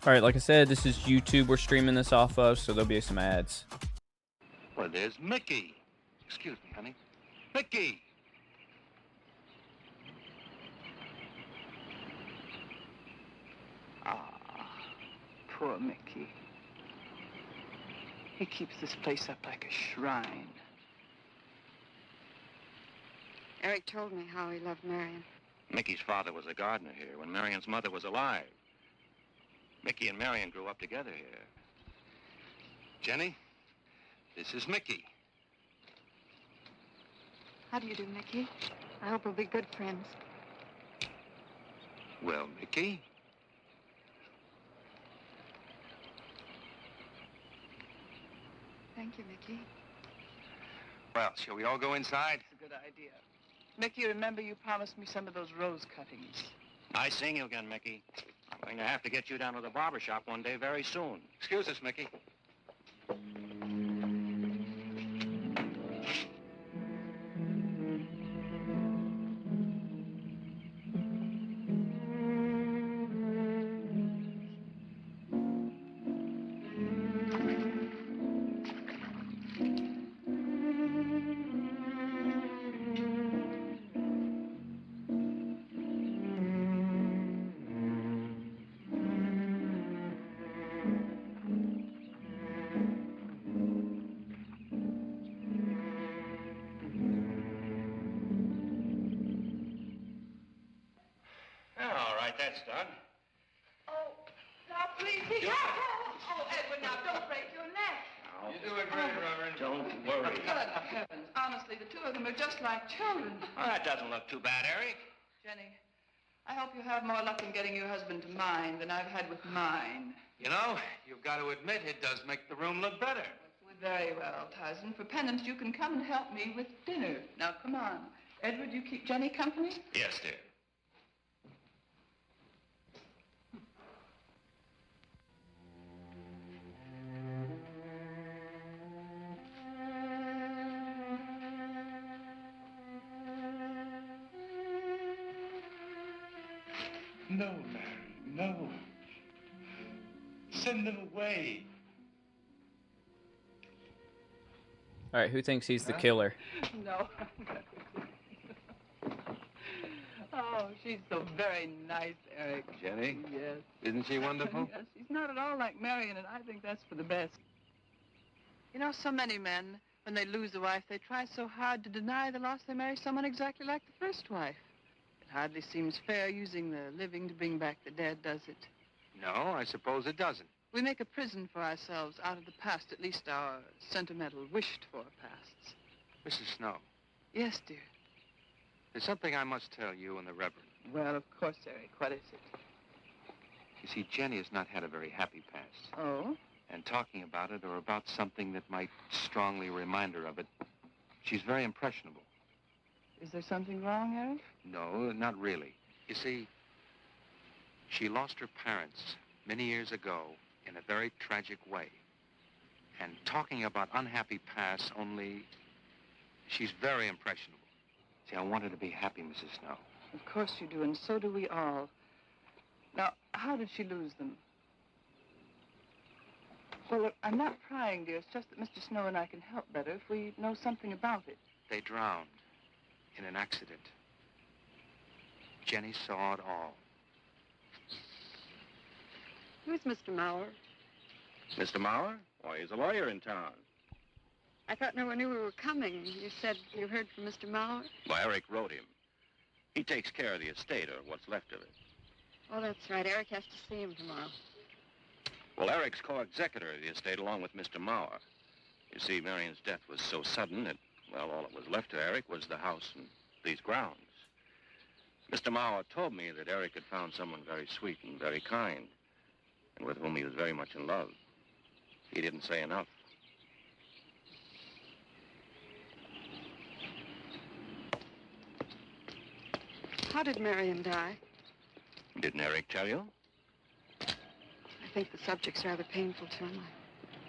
All right, like I said, this is YouTube we're streaming this off of, so there'll be some ads. Well, there's Mickey. Excuse me, honey. Mickey! Ah, poor Mickey. He keeps this place up like a shrine. Eric told me how he loved Marion. Mickey's father was a gardener here when Marion's mother was alive. Mickey and Marion grew up together here. Jenny, this is Mickey. How do you do, Mickey? I hope we'll be good friends. Well, Mickey, Thank you, Mickey. well, shall we all go inside? It's a good idea. Mickey, remember you promised me some of those rose cuttings. Nice seeing you again, Mickey. I'm going to have to get you down to the barber shop one day very soon. Excuse us, Mickey. right, that's done. Oh, now please be careful. Oh, Edward, now don't break your neck. You're doing great, Reverend. Don't worry. Good heavens. Honestly, the two of them are just like children. Well, that doesn't look too bad, Eric. Jenny, I hope you have more luck in getting your husband to mine than I've had with mine. You know, you've got to admit it does make the room look better. Very well, Tyson. For penance, you can come and help me with dinner. Now, come on. Edward, you keep Jenny company? Yes, dear. No, Mary, no. Send them away. All right, who thinks he's the killer? No. Oh, she's so very nice, Eric. Jenny? Yes. Isn't she wonderful? Yes, she's not at all like Marion, and I think that's for the best. You know, so many men, when they lose a wife, they try so hard to deny the loss they marry someone exactly like the first wife. It hardly seems fair using the living to bring back the dead, does it? No, I suppose it doesn't. We make a prison for ourselves out of the past, at least our sentimental, wished-for pasts. Mrs. Snow, Yes, dear. there's something I must tell you and the Reverend. Well, of course, Eric. What is it? You see, Jenny has not had a very happy past. Oh? And talking about it or about something that might strongly remind her of it, she's very impressionable. Is there something wrong, Eric? No, not really. You see, she lost her parents many years ago in a very tragic way. And talking about unhappy past only, she's very impressionable. See, I want her to be happy, Mrs. Snow. Of course you do, and so do we all. Now, how did she lose them? Well, look, I'm not prying, dear. It's just that Mr. Snow and I can help better if we know something about it. They drowned in an accident. Jenny saw it all. Who's Mr. Mauer? Mr. Mauer? Why, he's a lawyer in town. I thought no one knew we were coming. You said you heard from Mr. Mauer? Why, Eric wrote him. He takes care of the estate, or what's left of it. Oh, that's right. Eric has to see him tomorrow. Well, Eric's co-executor of the estate along with Mr. Mauer. You see, Marion's death was so sudden that, well, all that was left to Eric was the house and these grounds. Mr. Mauer told me that Eric had found someone very sweet and very kind, and with whom he was very much in love. He didn't say enough. How did Marion die? Didn't Eric tell you? I think the subject's rather painful to him.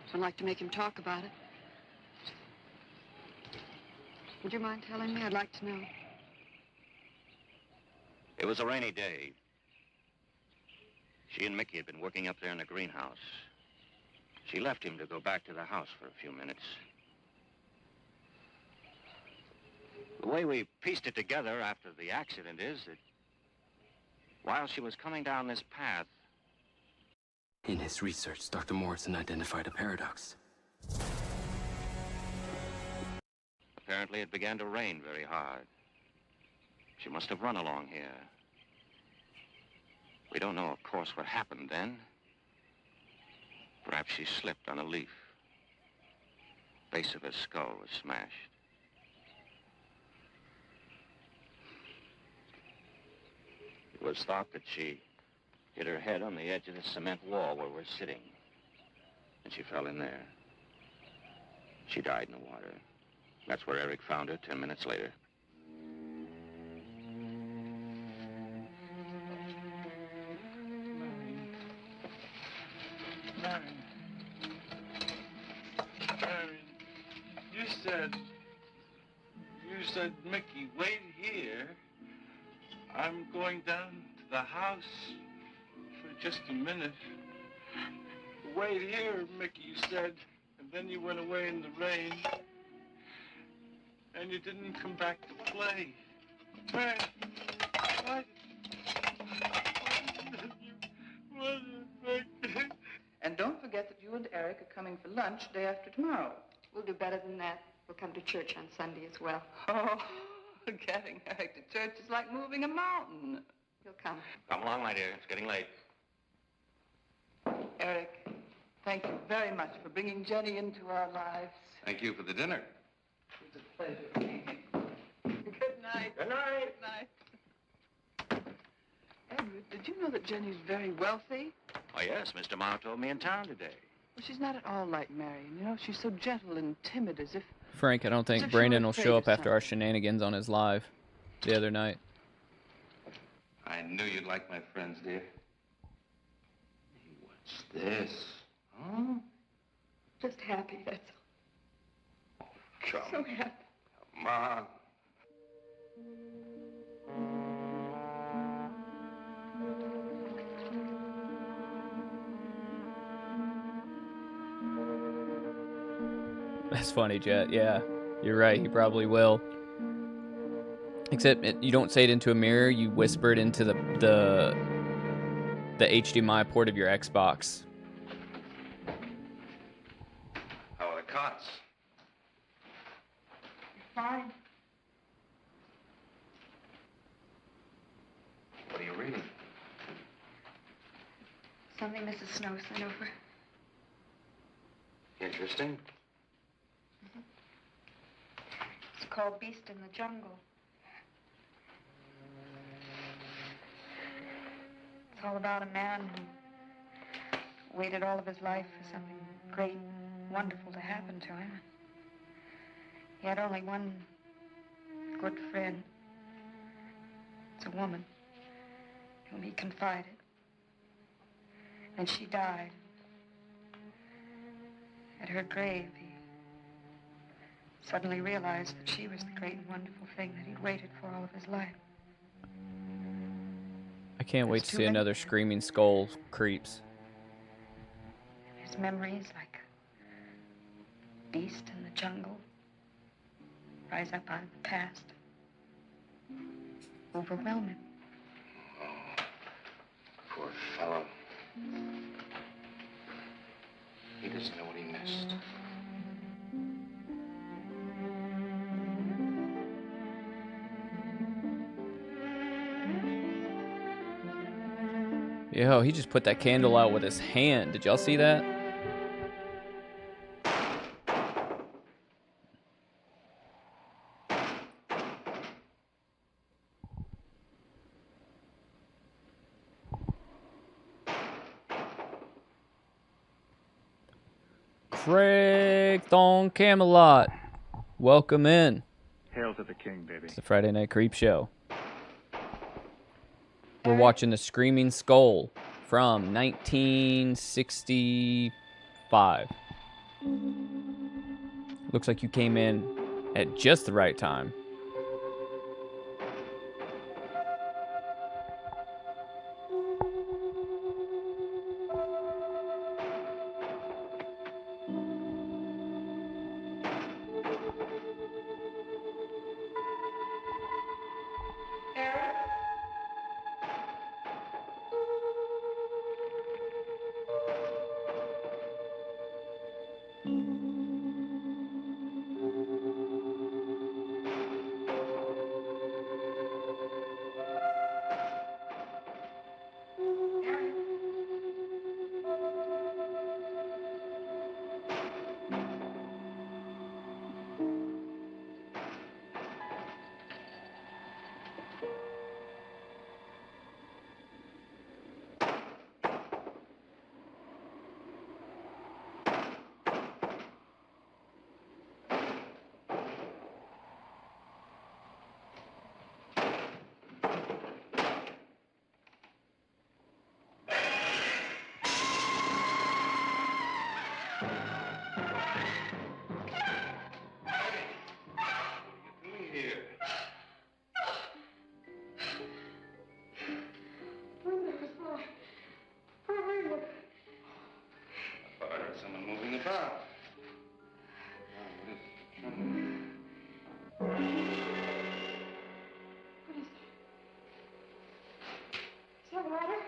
I don't like to make him talk about it. Would you mind telling me? I'd like to know. It was a rainy day. She and Mickey had been working up there in the greenhouse. She left him to go back to the house for a few minutes. The way we pieced it together after the accident is that while she was coming down this path... In his research, Dr. Morrison identified a paradox. Apparently, it began to rain very hard. She must have run along here. We don't know, of course, what happened then. Perhaps she slipped on a leaf. Base of her skull was smashed. It was thought that she hit her head on the edge of the cement wall where we're sitting. And she fell in there. She died in the water. That's where Eric found her 10 minutes later. Marion. You said, Mickey, wait here. I'm going down to the house for just a minute. Wait here, Mickey, you said. And then you went away in the rain. And you didn't come back to play. Why did you... And don't forget that you and Eric are coming for lunch day after tomorrow. We'll do better than that. We'll come to church on Sunday as well. Oh, getting Eric to church is like moving a mountain. He'll come. Come along, my dear. It's getting late. Eric, thank you very much for bringing Jenny into our lives. Thank you for the dinner. It was a pleasure. Good night. Good night. Good night. Edward, did you know that Jenny's very wealthy? Oh, yes. Mr. Mao told me in town today. Well, she's not at all like Marion. You know, she's so gentle and timid, as if... Frank, I don't As think if Brandon you were will afraid show of up after our something. shenanigans on his live the other night. I knew you'd like my friends, dear. Hey, what's this? Huh? Just happy, that's all. Come, So happy. come on. That's funny, Jet. Yeah, you're right. He probably will. Except you don't say it into a mirror. You whisper it into the HDMI port of your Xbox. How are the cots? Fine. What are you reading? Something Mrs. Snow sent over. Interesting. It's called Beast in the Jungle. It's all about a man who waited all of his life for something great, wonderful to happen to him. He had only one good friend. It's a woman whom he confided. And she died. At her grave, he suddenly realized that she was the great and wonderful thing that he'd waited for all of his life. I can't wait It's to too see late. another Screaming Skull Creeps. His memories, like a beast in the jungle, rise up out of the past, overwhelm him. Oh, poor fellow. He doesn't know what he missed. Yo, he just put that candle out with his hand. Did y'all see that? Craig Thong Camelot. Welcome in. Hail to the king, baby. It's the Friday Night Creep Show. We're watching The Screaming Skull from 1965. Looks like you came in at just the right time. I heard someone moving about. What is it? Is that water?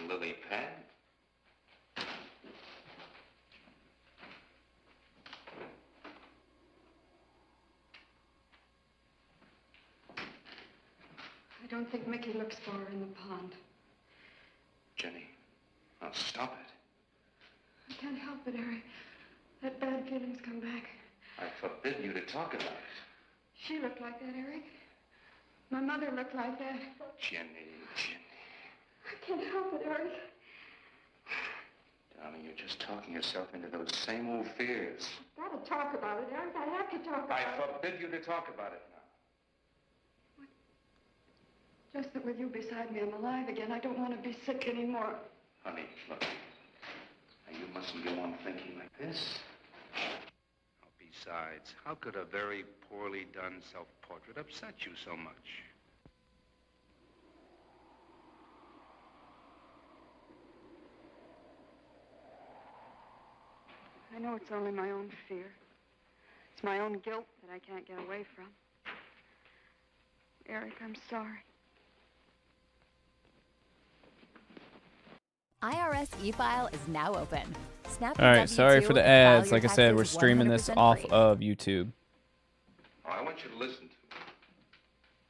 Lily pad? don't think Mickey looks for her in the pond. Jenny, now stop it. I can't help it, Eric. That bad feeling's come back. I forbid you to talk about it. She looked like that, Eric. My mother looked like that. Jenny. I can't help it, Eric. Darling, you're just talking yourself into those same old fears. I've got to talk about it, Eric. I have to talk about it. I forbid you to talk about it now. What? Just that with you beside me, I'm alive again. I don't want to be sick anymore. Honey, look. Now, you mustn't go on thinking like this. Besides, how could a very poorly done self-portrait upset you so much? I know it's only my own fear. It's my own guilt that I can't get away from. Eric, I'm sorry. IRS e-file is now open. Snap All right, sorry for the ads. Like I said, we're streaming this off of YouTube. Oh, I want you to listen to me.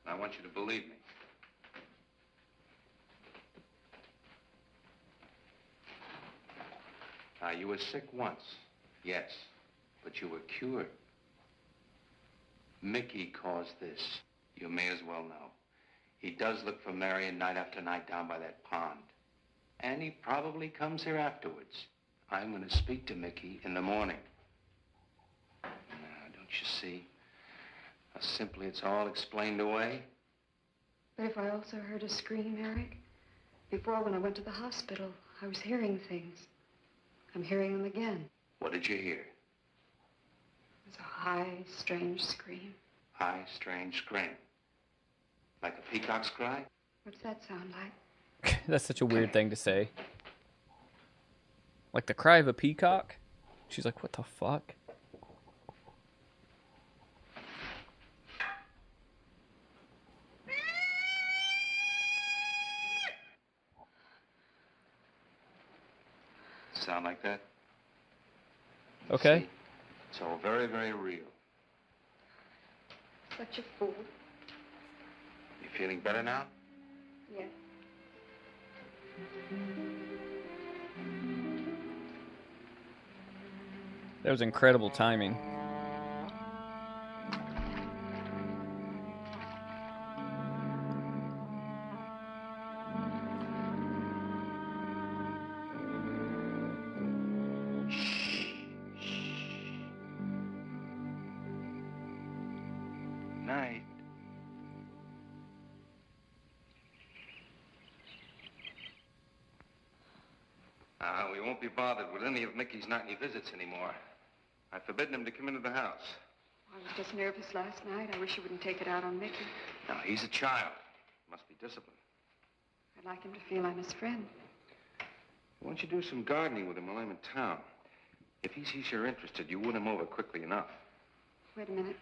And I want you to believe me. Now, you were sick once, yes, but you were cured. Mickey caused this. You may as well know. He does look for Marion night after night down by that pond. And he probably comes here afterwards. I'm going to speak to Mickey in the morning. Now, don't you see? How simply it's all explained away? But if I also heard a scream, Eric, before when I went to the hospital, I was hearing things. I'm hearing them again. What did you hear? It was a high, strange scream. High, strange scream. Like a peacock's cry? What's that sound like? That's such a weird thing to say. Like the cry of a peacock? She's like, what the fuck? Sound like that? Okay. See? It's all very, very real. Such a fool. You feeling better now? Yes. That was incredible timing. Night. We won't be bothered with any of Mickey's nightly visits anymore. I've forbidden him to come into the house. I was just nervous last night. I wish you wouldn't take it out on Mickey. Now, he's a child. Must be disciplined. I'd like him to feel I'm his friend. Why don't you do some gardening with him while I'm in town? If he sees you're interested, you win him over quickly enough. Wait a minute.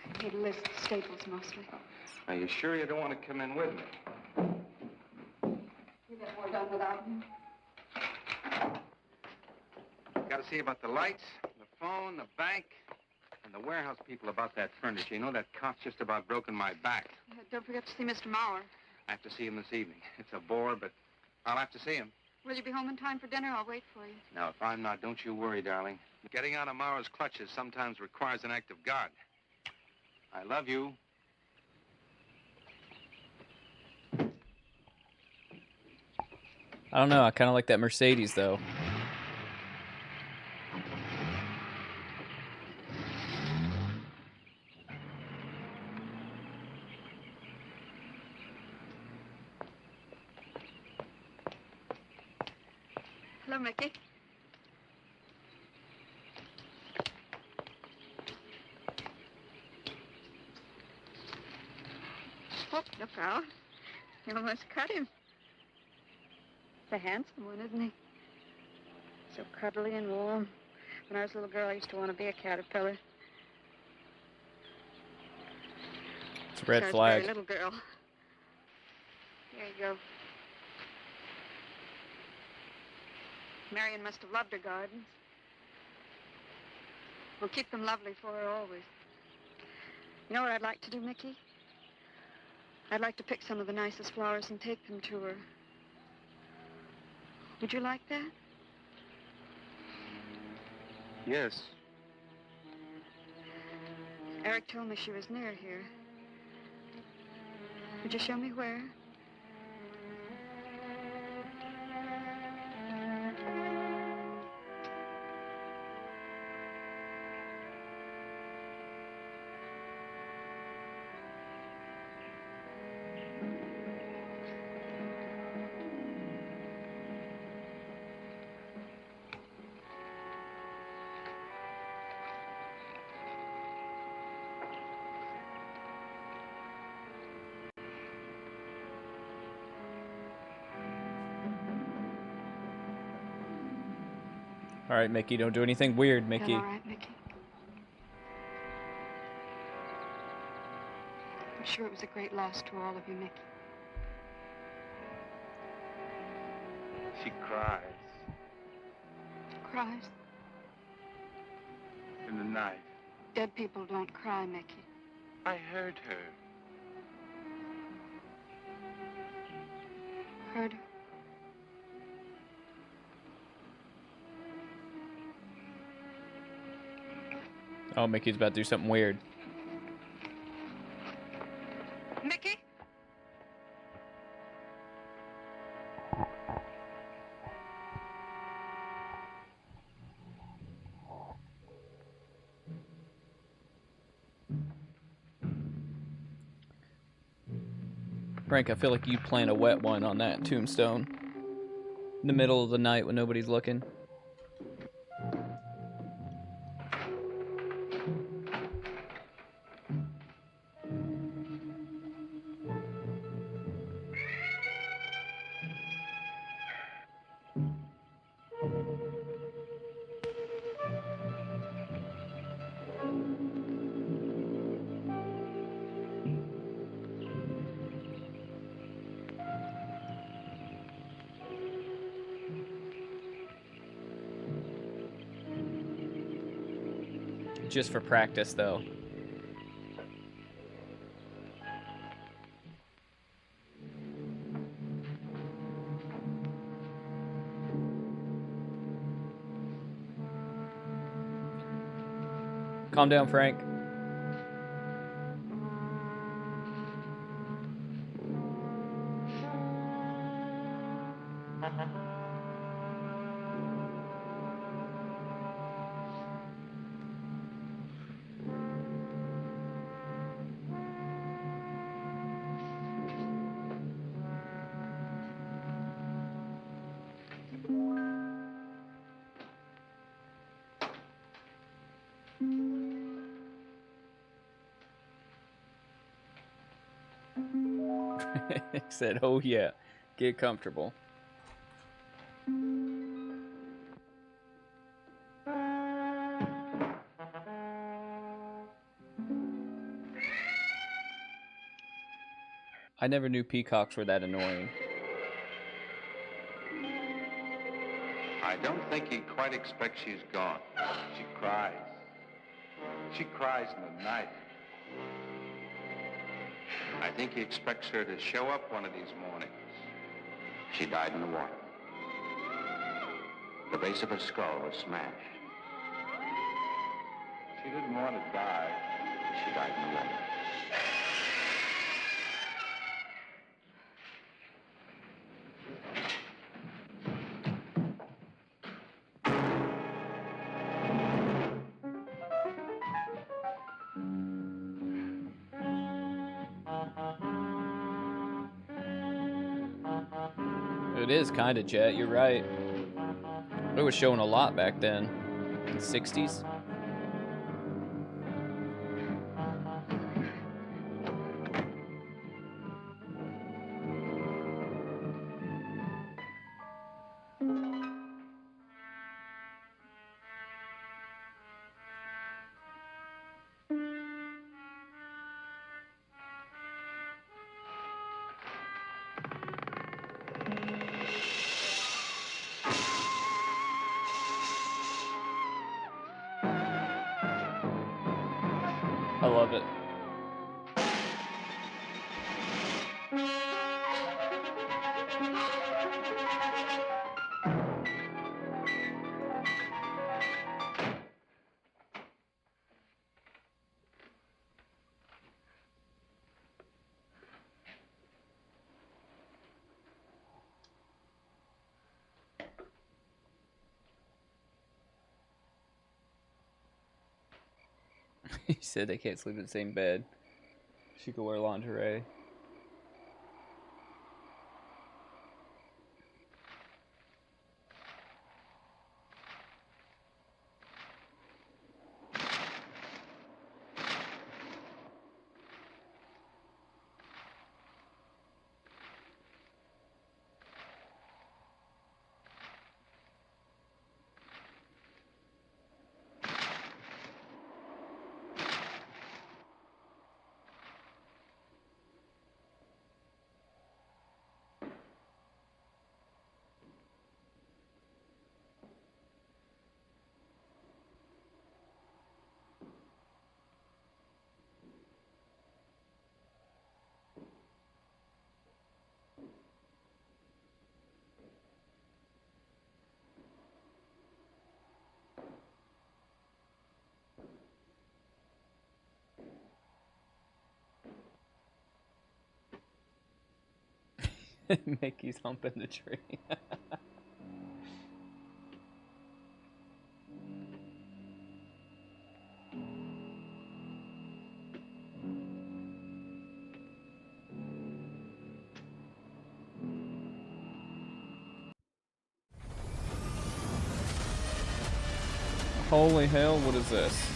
I need a list of staples mostly. Are you sure you don't want to come in with me? You get more done without me. Got to see about the lights, the phone, the bank, and the warehouse people about that furniture. You know, that cop's just about broken my back. Don't forget to see Mr. Mauer. I have to see him this evening. It's a bore, but I'll have to see him. Will you be home in time for dinner? I'll wait for you. Now, if I'm not, don't you worry, darling. Getting out of Mauer's clutches sometimes requires an act of God. I love you. I don't know. I kind of like that Mercedes, though. Hello, Mickey. Oh, look out. You almost cut him. He's a handsome one, isn't he? So cuddly and warm. When I was a little girl, I used to want to be a caterpillar. It's a red So I was a flag. very little girl. Here you go. Marion must have loved her gardens. We'll keep them lovely for her always. You know what I'd like to do, Mickey? I'd like to pick some of the nicest flowers and take them to her. Would you like that? Yes. Eric told me she was near here. Would you show me where? All right, Mickey, don't do anything weird, Mickey. All right, Mickey. I'm sure it was a great loss to all of you, Mickey. She cries Cries? in the night. Dead people don't cry, Mickey. I heard her. Heard her? Oh, Mickey's about to do something weird. Mickey? Frank, I feel like you plant a wet one on that tombstone. In the middle of the night when nobody's looking. Just for practice, though. Calm down, Frank. He said, oh yeah, get comfortable. I never knew peacocks were that annoying. I don't think he quite expects she's gone. She cries. She cries in the night. I think he expects her to show up one of these mornings. She died in the water. The base of her skull was smashed. She didn't want to die. She died in the water. It is kind of Jet, you're right. It was showing a lot back then. In the 60s. He said they can't sleep in the same bed. She could wear lingerie. Mickey's humping the tree. Holy hell, what is this?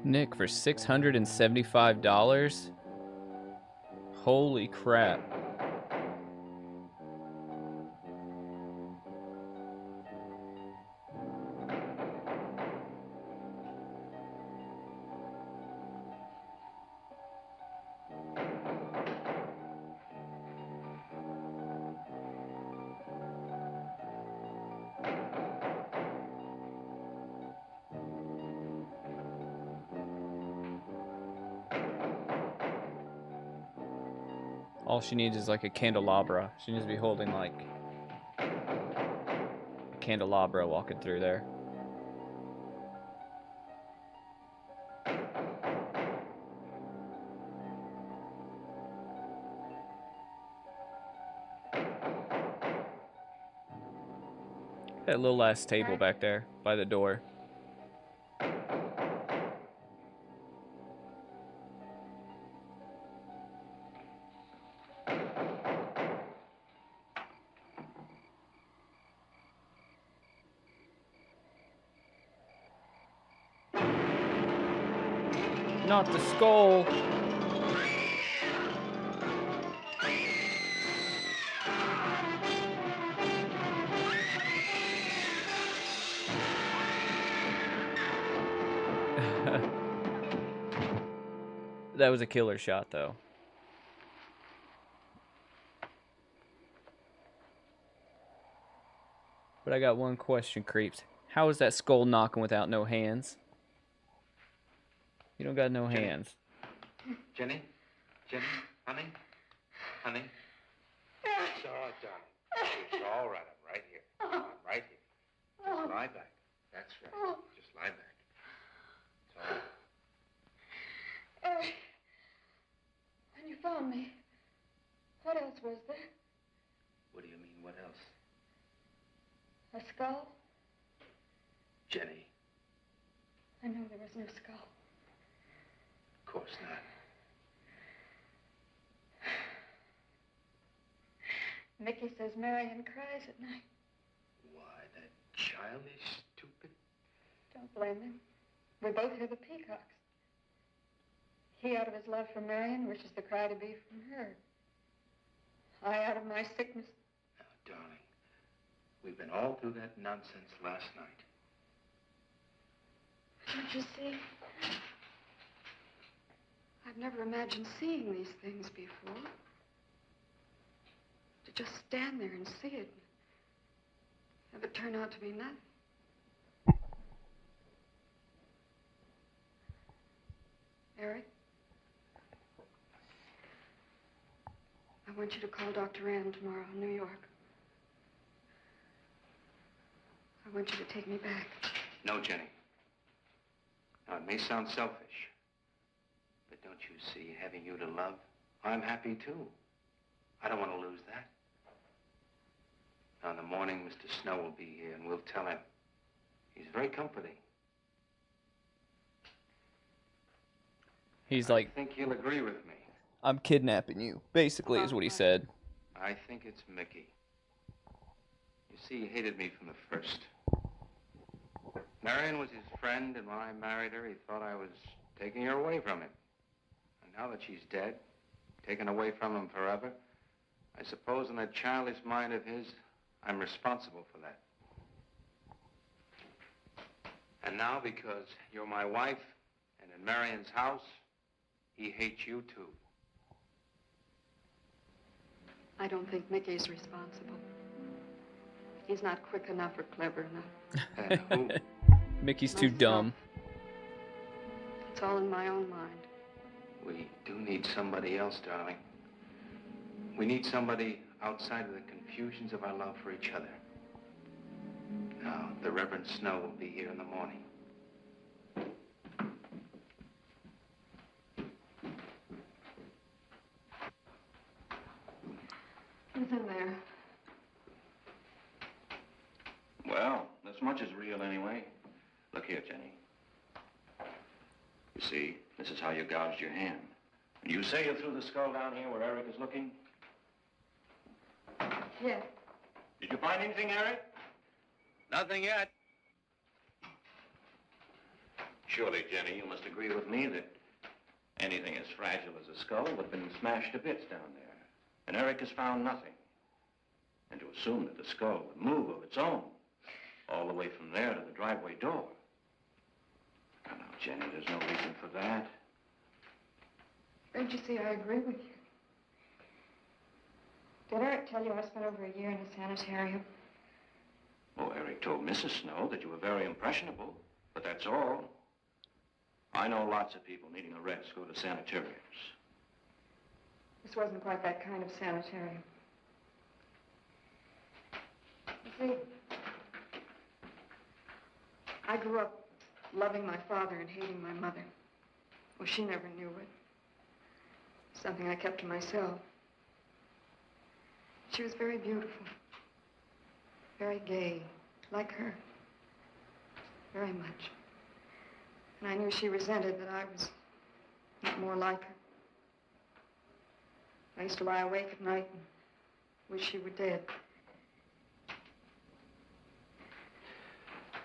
Nick, for $675? Holy crap. All she needs is like a candelabra. She needs to be holding like a candelabra walking through there. That little ass table back there by the door. Not the skull. That was a killer shot, though. But I got one question, Creeps. How is that skull knocking without no hands? You don't got no hands. Jenny? Jenny? Honey? Honey? It's all right, darling. It's all right. I'm right here. I'm right here. Just lie back. That's right. Just lie back. It's all right. Eric, when you found me, what else was there? What do you mean, what else? A skull? Jenny. I know there was no skull. Of course not. Mickey says Marion cries at night. Why, that childish, stupid... Don't blame him. We both hear the peacocks. He, out of his love for Marion, wishes the cry to be from her. I, out of my sickness. Now, darling, we've been all through that nonsense last night. Don't you see? I've never imagined seeing these things before. To just stand there and see it. Have it turn out to be nothing. Eric? I want you to call Dr. Rand tomorrow in New York. I want you to take me back. No, Jenny. Now, it may sound selfish, but don't you see, having you to love, I'm happy too. I don't want to lose that. Now, in the morning, Mr. Snow will be here, and we'll tell him. He's very comforting. He's like, I think he'll agree with me. I'm kidnapping you, basically, is what he said. I think it's Mickey. You see, he hated me from the first. Marion was his friend, and when I married her, he thought I was taking her away from him. And now that she's dead, taken away from him forever, I suppose in that childish mind of his, I'm responsible for that. And now, because you're my wife, and in Marion's house, he hates you too. I don't think Mickey's responsible. He's not quick enough or clever enough. And who? Mickey's too dumb. It's all in my own mind. We do need somebody else, darling. We need somebody outside of the confusions of our love for each other. Now, the Reverend Snow will be here in the morning. Who's in there? Well, this much is real anyway. Look here, Jenny. You see, this is how you gouged your hand. You say you threw the skull down here where Eric is looking? Yes. Did you find anything, Eric? Nothing yet. Surely, Jenny, you must agree with me that anything as fragile as a skull would have been smashed to bits down there. And Eric has found nothing. And to assume that the skull would move of its own, all the way from there to the driveway door. Now, Jenny, there's no reason for that. Don't you see, I agree with you. Did Eric tell you I spent over a year in a sanitarium? Oh, Eric told Mrs. Snow that you were very impressionable, but that's all. I know lots of people needing a rest go to sanitariums. This wasn't quite that kind of sanitarium. You see, I grew up loving my father and hating my mother. Well, she never knew it. Something I kept to myself. She was very beautiful. Very gay, like her. Very much. And I knew she resented that I was not more like her. I used to lie awake at night and wish she were dead.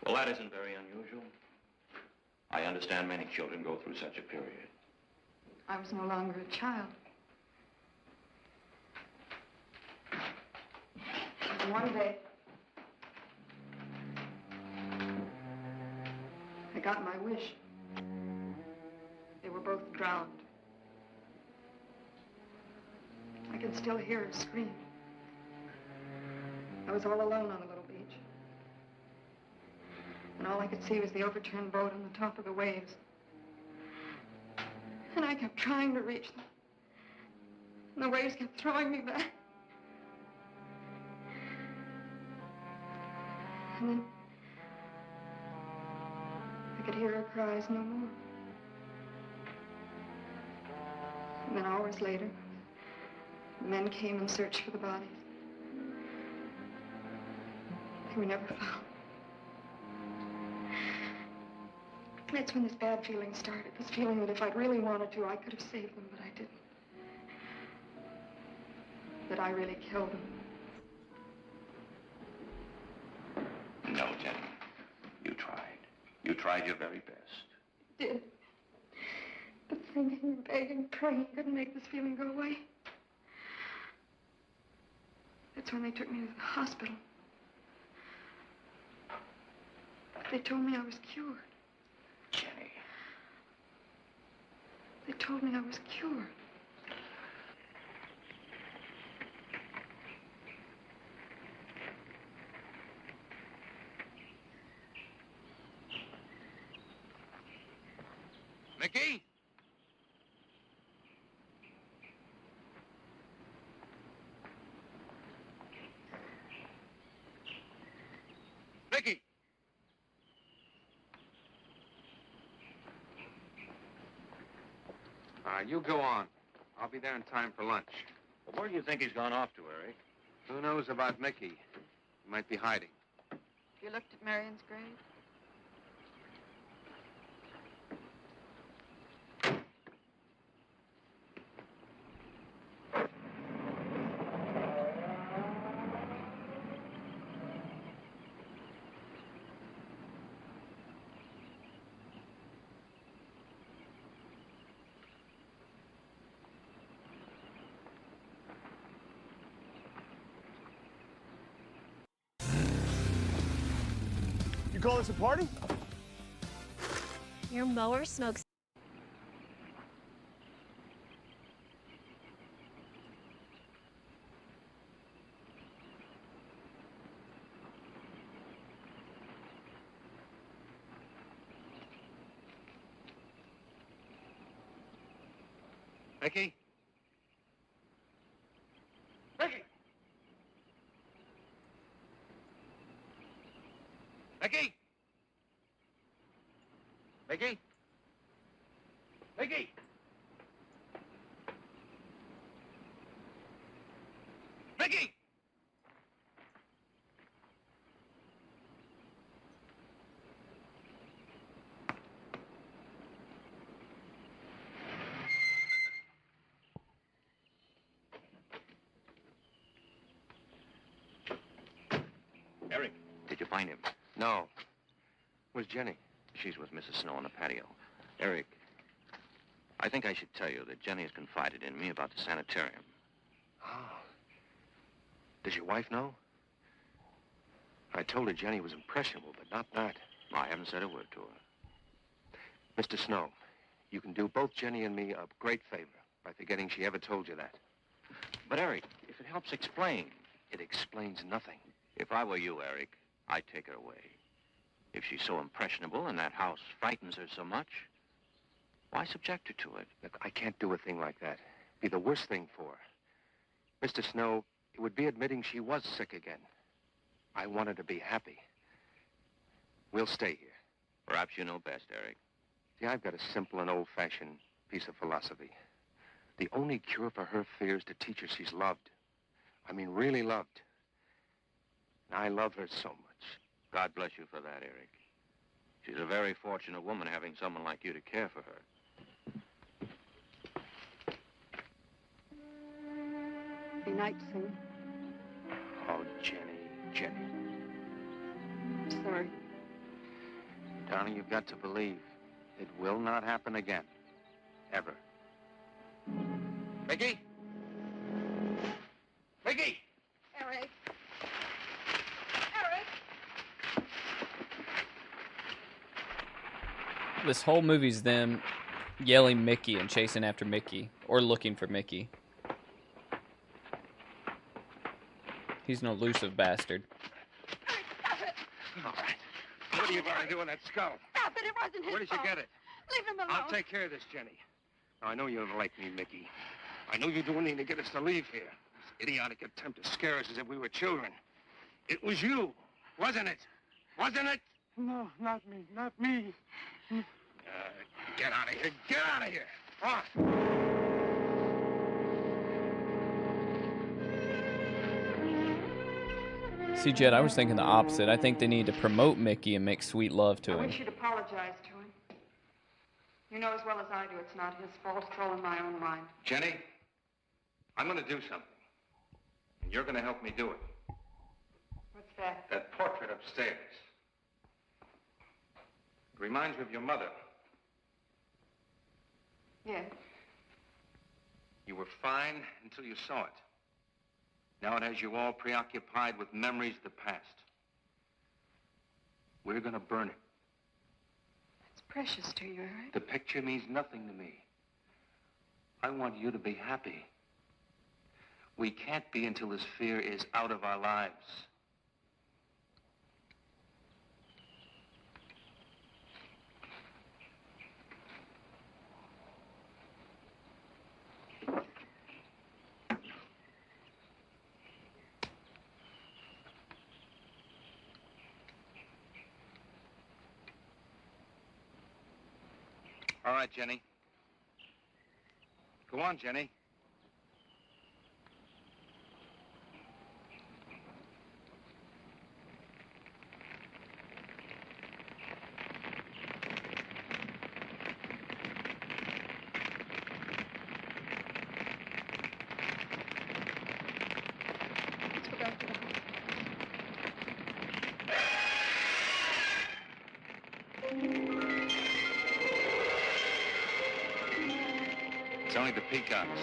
Well, that isn't very unusual. I understand many children go through such a period. I was no longer a child. And one day, I got my wish. They were both drowned. I can still hear her scream. I was all alone on a little beach. And all I could see was the overturned boat on the top of the waves. And I kept trying to reach them. And the waves kept throwing me back. And then I could hear her cries no more. And then hours later, the men came and searched for the bodies. They were never found. That's when this bad feeling started. This feeling that if I'd really wanted to, I could have saved them, but I didn't. That I really killed them. No, Jenny. You tried. You tried your very best. Did. But thinking and begging, praying couldn't make this feeling go away. That's when they took me to the hospital. They told me I was cured. Jenny. They told me I was cured. Mickey? Mickey! You go on. I'll be there in time for lunch. Well, where do you think he's gone off to, Eric? Who knows about Mickey? He might be hiding. You looked at Marion's grave? You call this a party? Your mower smokes. Mickey? Mickey! Mickey? Mickey? Mickey? Mickey! Eric, did you find him? No. Where's Jenny? She's with Mrs. Snow on the patio. Eric, I think I should tell you that Jenny has confided in me about the sanitarium. Oh. Does your wife know? I told her Jenny was impressionable, but not that. I haven't said a word to her. Mr. Snow, you can do both Jenny and me a great favor by forgetting she ever told you that. But, Eric, if it helps explain. It explains nothing. If I were you, Eric, I'd take her away. If she's so impressionable and that house frightens her so much, why subject her to it? Look, I can't do a thing like that. be the worst thing for her. Mr. Snow, it would be admitting she was sick again. I want her to be happy. We'll stay here. Perhaps you know best, Eric. See, I've got a simple and old-fashioned piece of philosophy. The only cure for her fear is to teach her she's loved. I mean, really loved. And I love her so much. God bless you for that, Eric. She's a very fortunate woman having someone like you to care for her. Good night, Sue. Oh, Jenny. I'm sorry. Darling, you've got to believe it will not happen again. Ever. Mickey? Mickey! Eric. This whole movie's them yelling Mickey and chasing after Mickey, or looking for Mickey. He's an elusive bastard. Stop it! All right. What are you going to do with that skull? Stop it! It wasn't his Where did you fault. get it? Leave him alone. I'll take care of this, Jenny. Now, I know you don't like me, Mickey. I know you do anything to get us to leave here. This idiotic attempt to scare us as if we were children. It was you, wasn't it? Wasn't it? No, not me. Not me. Get out of here. Get out of here. On. See, Jed, I was thinking the opposite. I think they need to promote Mickey and make sweet love to I him. wish you'd apologize to him. You know as well as I do it's not his fault. It's all in my own mind. Jenny, I'm going to do something. And you're going to help me do it. What's that? That portrait upstairs. It reminds me of your mother. Yes. You were fine until you saw it. Now it has you all preoccupied with memories of the past. We're going to burn it. It's precious to you, Eric. The picture means nothing to me. I want you to be happy. We can't be until this fear is out of our lives. All right, Jenny. Go on, Jenny. Let's go back to the house. It's only the peacocks.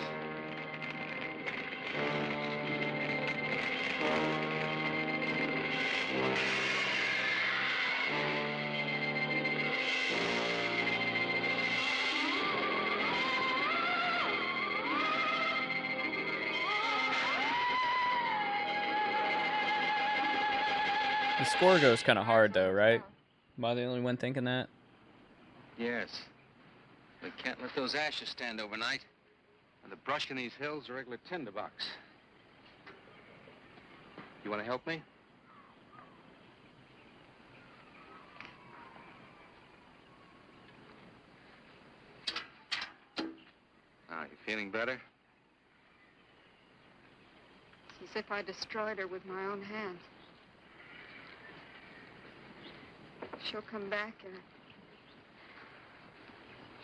The score goes kind of hard, though, right? Am I the only one thinking that? Yes. We can't let those ashes stand overnight. And the brush in these hills are a regular tinderbox. You want to help me? Now, you feeling better? It's as if I destroyed her with my own hands. She'll come back, Eric.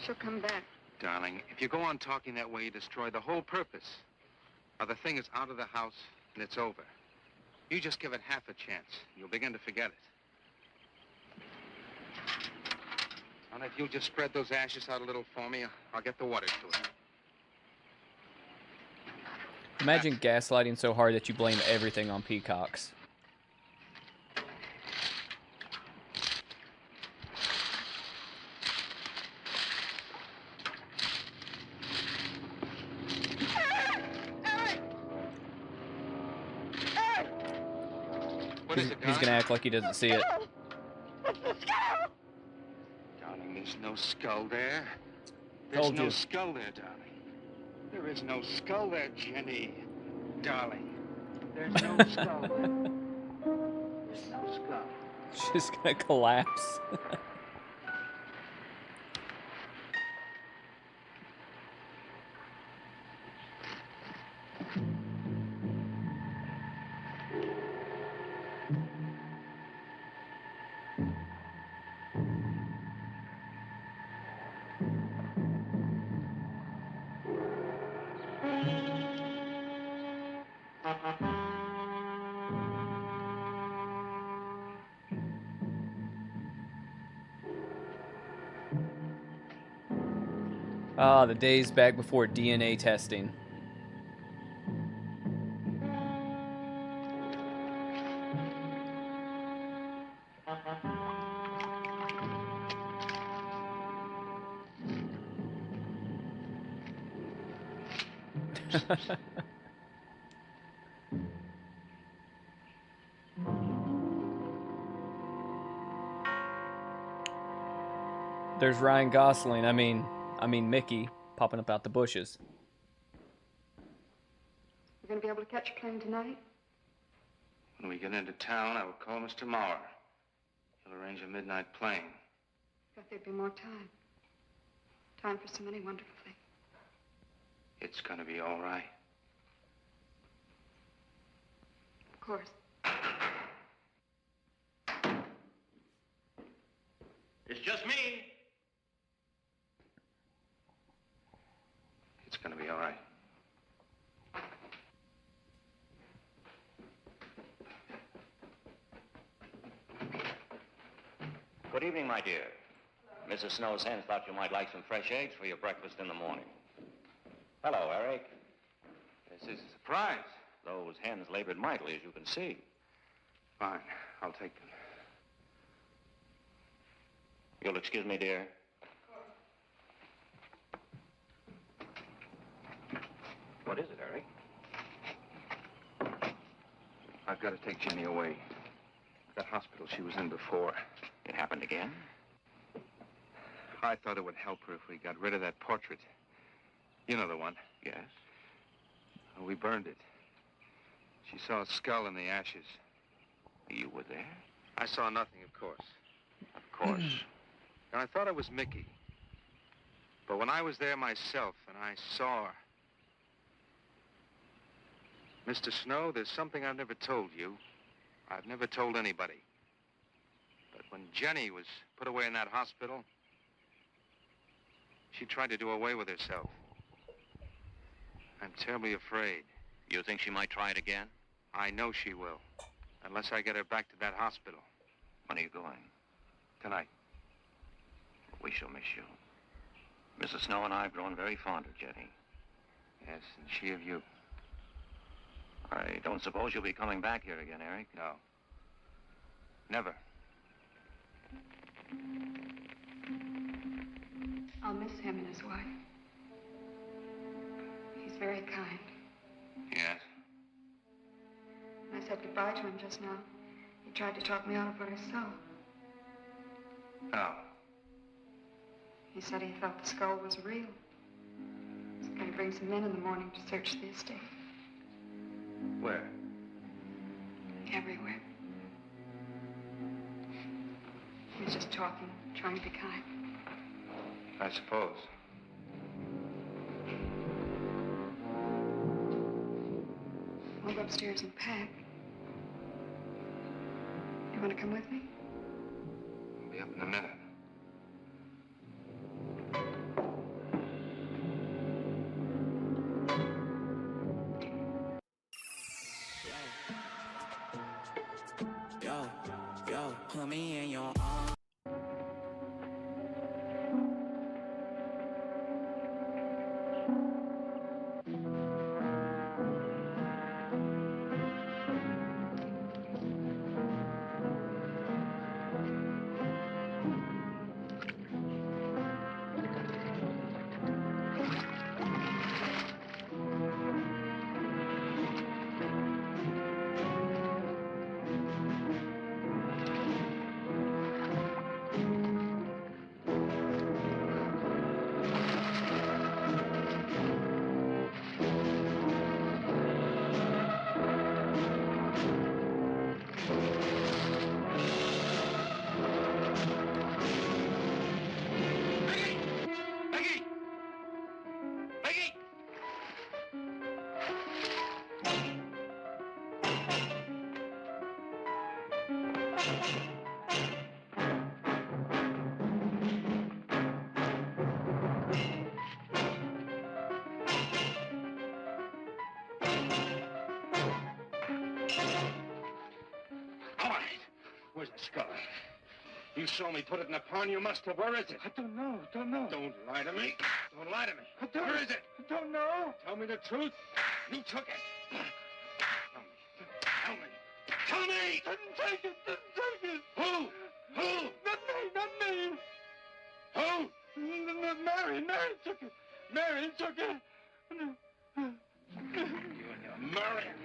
She'll come back. Darling, if you go on talking that way, you destroy the whole purpose. Now, the thing is out of the house, and it's over. You just give it half a chance. You'll begin to forget it. And if you'll just spread those ashes out a little for me, I'll get the water to it. Imagine gaslighting so hard that you blame everything on peacocks. He's gonna act like he doesn't see it. Darling, there's no skull there. There's Told no you. skull there, darling. There is no skull there, Jenny. Darling. There's no skull there. There's no skull. She's gonna collapse. Ah, the days back before DNA testing. There's Ryan Gosling. I mean Mickey popping up out the bushes. You're going to be able to catch a plane tonight? When we get into town, I will call Mr. Mauer. He'll arrange a midnight plane. Thought there'd be more time. Time for so many wonderful things. It's gonna be all right. Of course. It's just me. It's gonna be all right. Good evening, my dear. Mrs. Snow's hens thought you might like some fresh eggs for your breakfast in the morning. Hello, Eric. This is a surprise. Those hens labored mightily, as you can see. Fine, I'll take them. You'll excuse me, dear? What is it, Eric? I've got to take Jenny away. That hospital she was in before. It happened again? I thought it would help her if we got rid of that portrait. You know the one. Yes. We burned it. She saw a skull in the ashes. You were there? I saw nothing, of course. Of course. And I thought it was Mickey. But when I was there myself and I saw her... Mr. Snow, there's something I've never told you. I've never told anybody. But when Jenny was put away in that hospital, she tried to do away with herself. I'm terribly afraid. You think she might try it again? I know she will. Unless I get her back to that hospital. When are you going? Tonight. We shall miss you. Mrs. Snow and I have grown very fond of Jenny. Yes, and she of you. I don't suppose you'll be coming back here again, Eric? No. Never. I'll miss him and his wife. He's very kind. Yes? When I said goodbye to him just now, he tried to talk me out of what I saw. Oh. He said he felt the skull was real. He's going to bring some men in the morning to search the estate. Where? Everywhere. He was just talking, trying to be kind. I suppose. I'll go upstairs and pack. You want to come with me? I'll be up in a minute. Yo, put me in your arms. Mickey! All right. Where's the skull? You saw me put it in the pond. You must have. Where is it? I don't know. Don't know. Don't lie to me. Don't lie to me. Where is it? I don't know. Tell me the truth. You took it. Tell me. Tell me. Didn't take it. Didn't take it. Who? Who? Not me. Not me. Who? Marion. Marion took it. Marion took it. You and your Marion.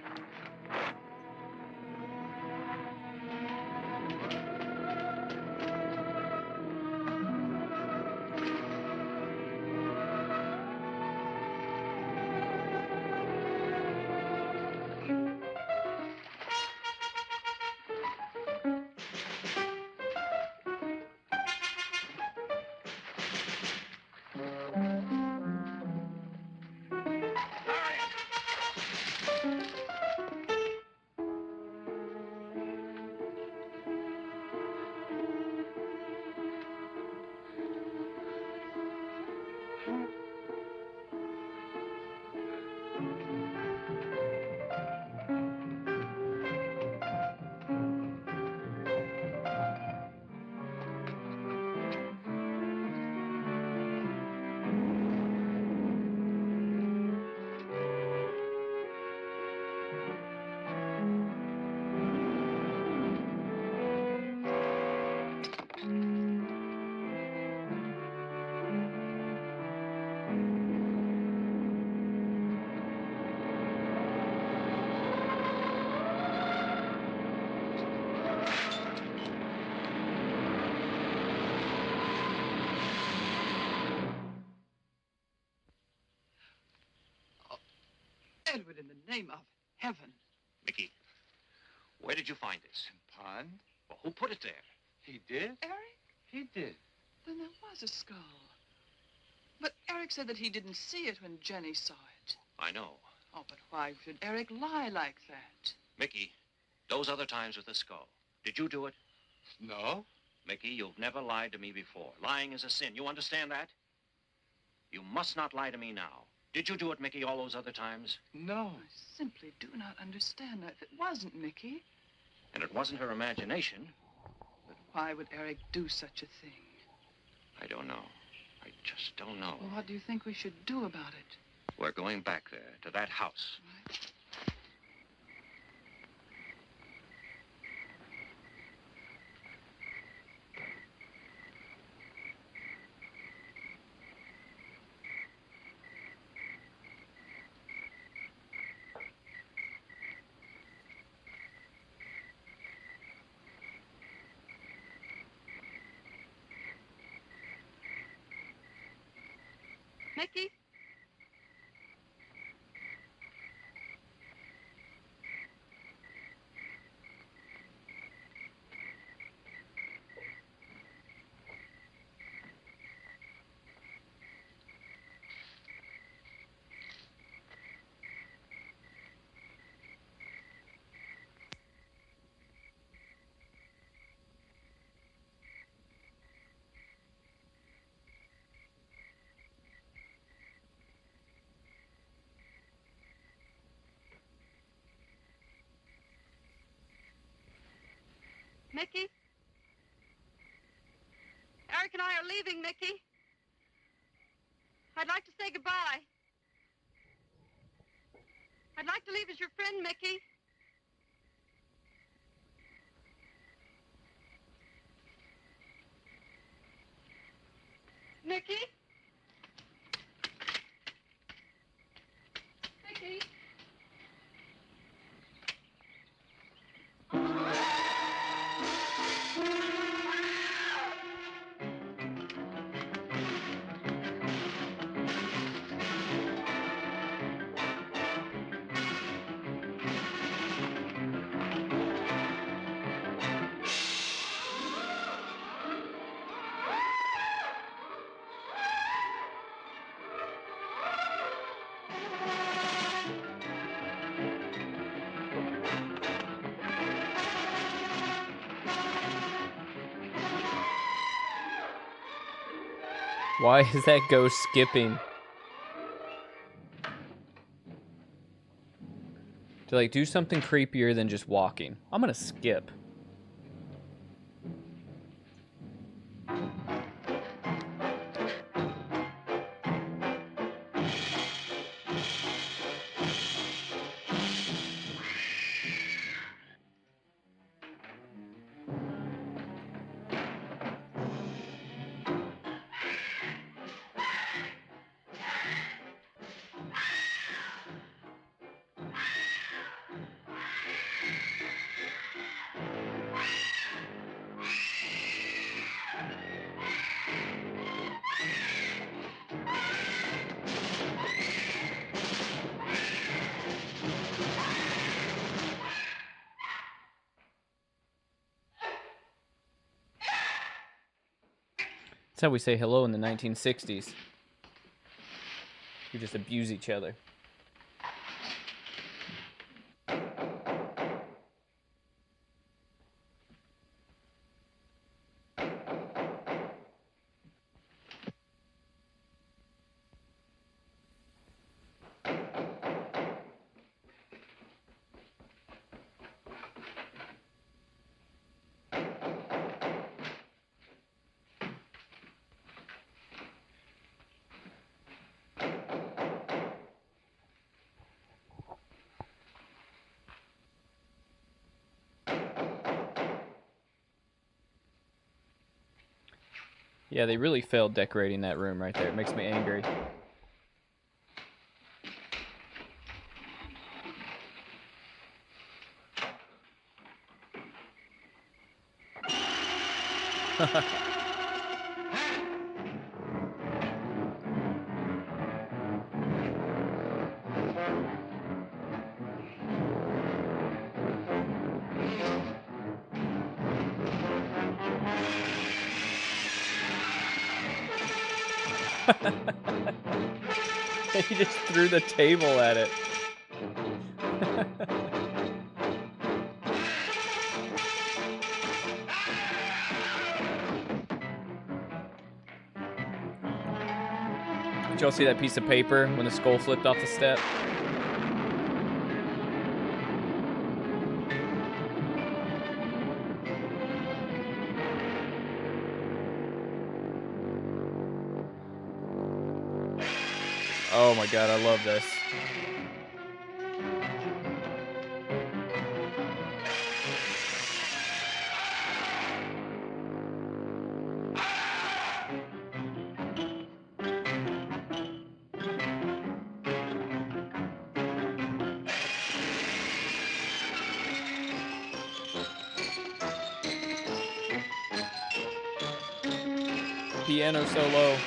Edward, in the name of heaven. Mickey, where did you find this? Pond? Well, who put it there? He did? Eric? He did. Then there was a skull. But Eric said that he didn't see it when Jenny saw it. I know. Oh, but why should Eric lie like that? Mickey, those other times with the skull, did you do it? No. Mickey, you've never lied to me before. Lying is a sin. You understand that? You must not lie to me now. Did you do it, Mickey, all those other times? No. I simply do not understand that. If it wasn't Mickey, And it wasn't her imagination. but why would Eric do such a thing? I don't know. I just don't know. Well, what do you think we should do about it? We're going back there, to that house. Right. Mickey? Mickey? Eric and I are leaving, Mickey. I'd like to say goodbye. I'd like to leave as your friend, Mickey. Mickey? Mickey? Why is that ghost skipping? To like do something creepier than just walking. I'm gonna skip. That's how we say hello in the 1960s. We just abuse each other. Yeah, they really failed decorating that room right there. It makes me angry. He just threw the table at it. Did y'all see that piece of paper when the skull flipped off the step? Oh my god, I love this. Piano solo.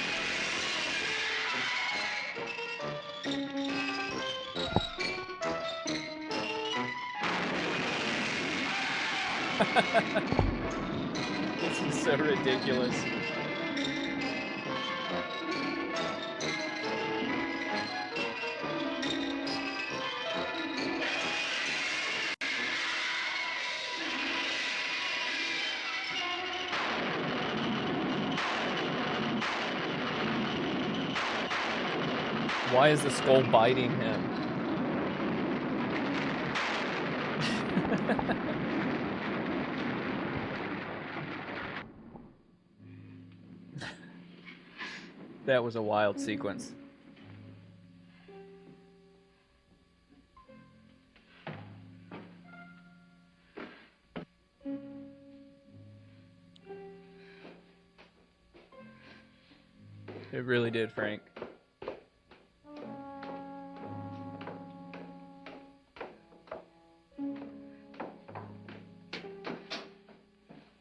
This is so ridiculous. Why is the skull biting him? That was a wild sequence. It really did, Frank.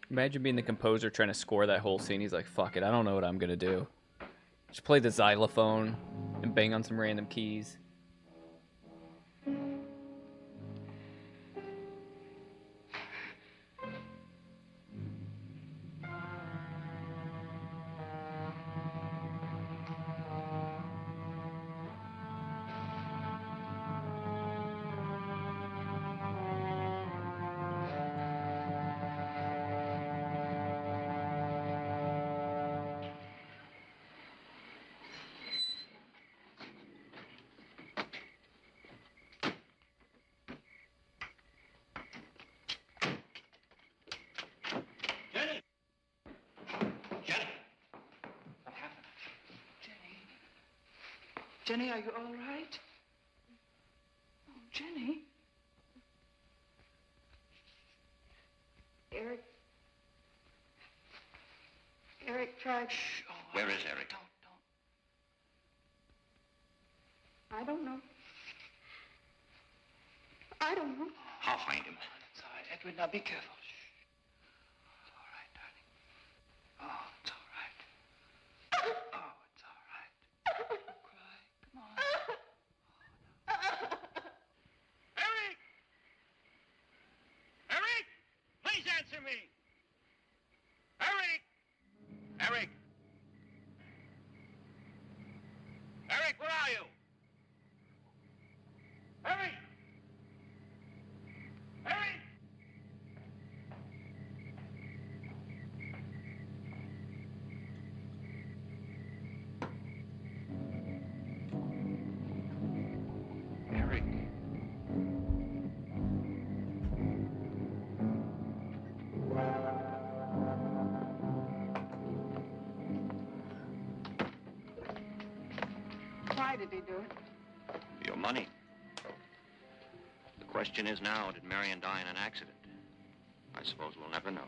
Imagine being the composer trying to score that whole scene. He's like, fuck it, I don't know what I'm gonna do. Just play the xylophone and bang on some random keys. Jenny, are you all right? Oh, Jenny. Eric tried. Shh. Oh, where is Eric? Don't. I don't know. I don't know. I'll find him. It's all right, Edward. Now be careful. Shh. It's all right, darling. Oh, it's all right. Oh, it's all right. Don't cry. Come on. Eric! Eric! Please answer me! Eric! Eric! Eric, where are you? Eric! Eric! Eric. Why did he do it? Your money. The question is now, did Marion die in an accident? I suppose we'll never know.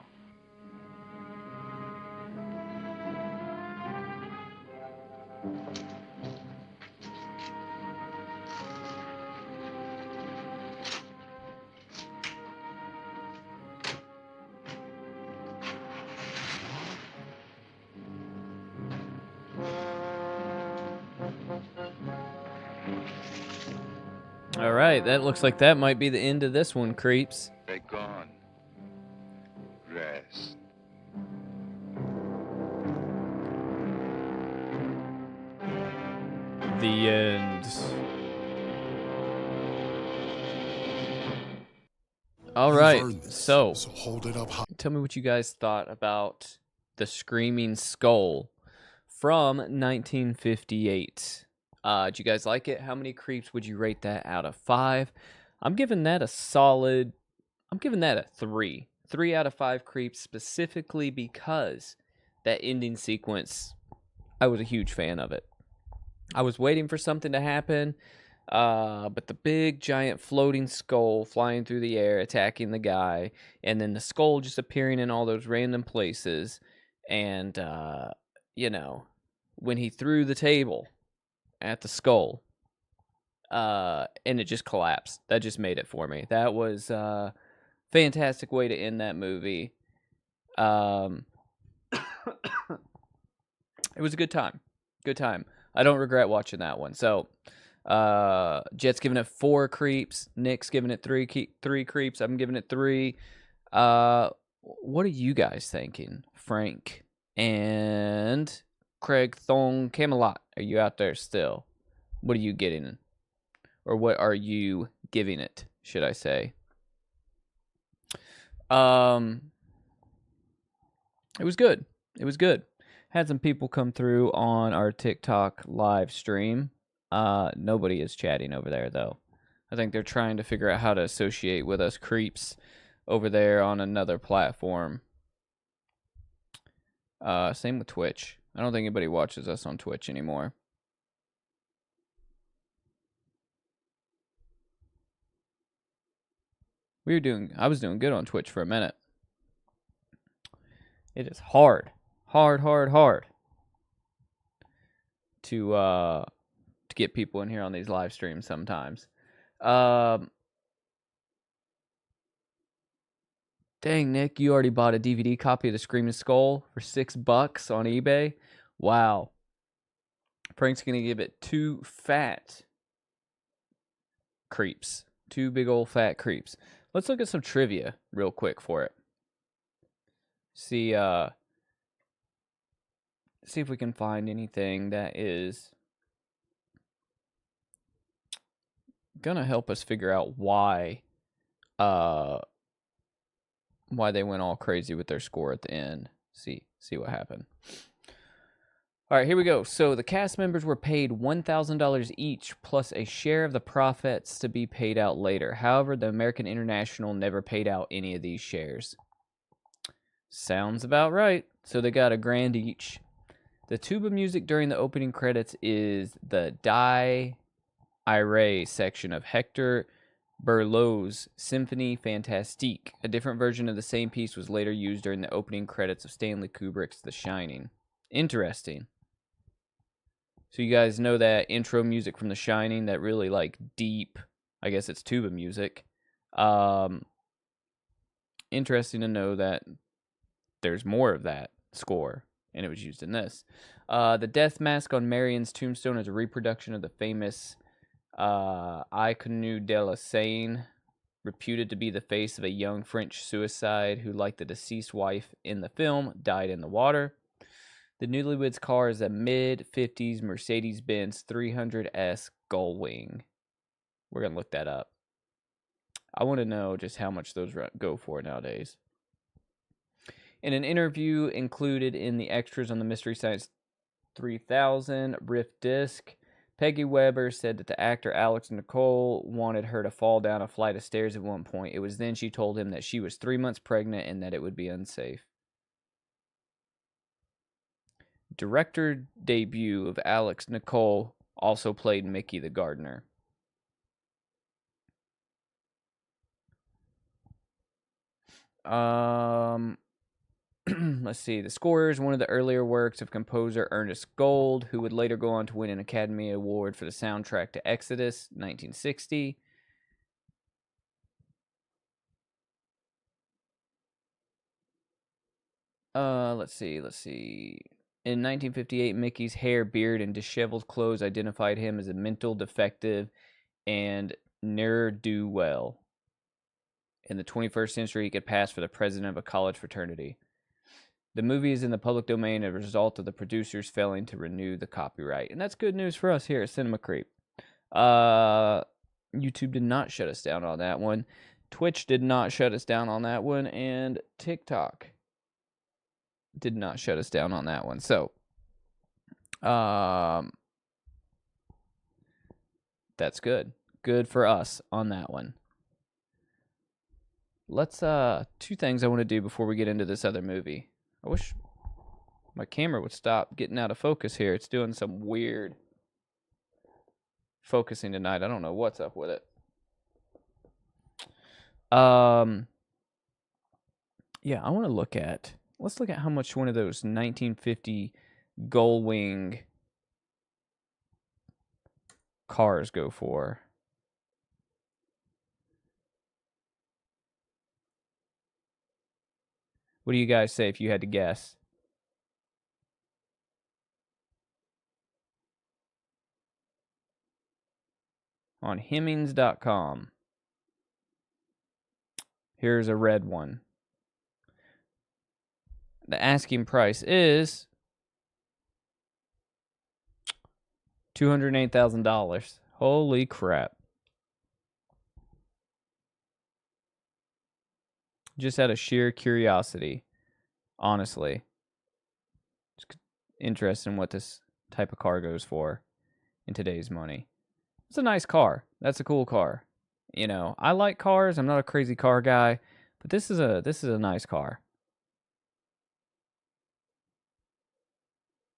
All right, that looks like that might be the end of this one, Creeps. They're gone. Rest. The end. All right, so hold it up high. Tell me what you guys thought about the Screaming Skull from 1958. Did you guys like it? How many creeps would you rate that out of 5? I'm giving that a 3. 3 out of 5 creeps, specifically because that ending sequence, I was a huge fan of it. I was waiting for something to happen, but the big, giant floating skull flying through the air, attacking the guy, and then the skull just appearing in all those random places, and, when he threw the table at the skull, and it just collapsed. That just made it for me. That was a fantastic way to end that movie. It was a good time. Good time. I don't regret watching that one. So, Jet's giving it 4 creeps. Nick's giving it 3 creeps. I'm giving it 3. What are you guys thinking? Frank and Craig Thong Camelot, are you out there still? What are you getting? Or what are you giving it, should I say? It was good. It was good. Had some people come through on our TikTok live stream. Nobody is chatting over there, though. I think they're trying to figure out how to associate with us creeps over there on another platform. Same with Twitch. I don't think anybody watches us on Twitch anymore. I was doing good on Twitch for a minute. It is hard to get people in here on these live streams sometimes. Dang, Nick, you already bought a DVD copy of The Screaming Skull for $6 on eBay? Wow. Frank's going to give it 2 fat creeps. 2 big old fat creeps. Let's look at some trivia real quick for it. See if we can find anything that is going to help us figure out why they went all crazy with their score at the end. See what happened. All right, here we go. So the cast members were paid $1,000 each plus a share of the profits to be paid out later. However, the American International never paid out any of these shares. Sounds about right. So they got $1,000 each. The tuba music during the opening credits is the Die Irae section of Hector Berlioz' Symphonie Fantastique. A different version of the same piece was later used during the opening credits of Stanley Kubrick's The Shining. Interesting. So you guys know that intro music from The Shining, that really like deep, I guess it's tuba music. Interesting to know that there's more of that score, and it was used in this. The death mask on Marion's tombstone is a reproduction of the famous Iconu de la Seine, reputed to be the face of a young French suicide who, like the deceased wife in the film, died in the water. The newlyweds' car is a mid-50s Mercedes-Benz 300S Gullwing. We're going to look that up. I want to know just how much those go for nowadays. In an interview included in the extras on the Mystery Science 3000 Rift disc, Peggy Weber said that the actor Alex Nicole wanted her to fall down a flight of stairs at one point. It was then she told him that she was 3 months pregnant and that it would be unsafe. Director debut of Alex Nicole also played Mickey the gardener. Let's see. The score is one of the earlier works of composer Ernest Gold, who would later go on to win an Academy Award for the soundtrack to Exodus, 1960. Let's see. In 1958, Mickey's hair, beard, and disheveled clothes identified him as a mental defective and ne'er-do-well. In the 21st century, he could pass for the president of a college fraternity. The movie is in the public domain as a result of the producers failing to renew the copyright. And that's good news for us here at Cinema Creep. YouTube did not shut us down on that one. Twitch did not shut us down on that one. And TikTok did not shut us down on that one. So, that's good. Good for us on that one. Let's, two things I want to do before we get into this other movie. I wish my camera would stop getting out of focus here. It's doing some weird focusing tonight. I don't know what's up with it. Yeah, I want to look at, let's look at how much one of those 1950 Gullwing cars go for. What do you guys say if you had to guess? On Hemmings.com. Here's a red one. The asking price is $208,000. Holy crap. Just out of sheer curiosity, honestly. Just interested in what this type of car goes for in today's money. It's a nice car. That's a cool car. You know, I like cars. I'm not a crazy car guy, but this is a nice car.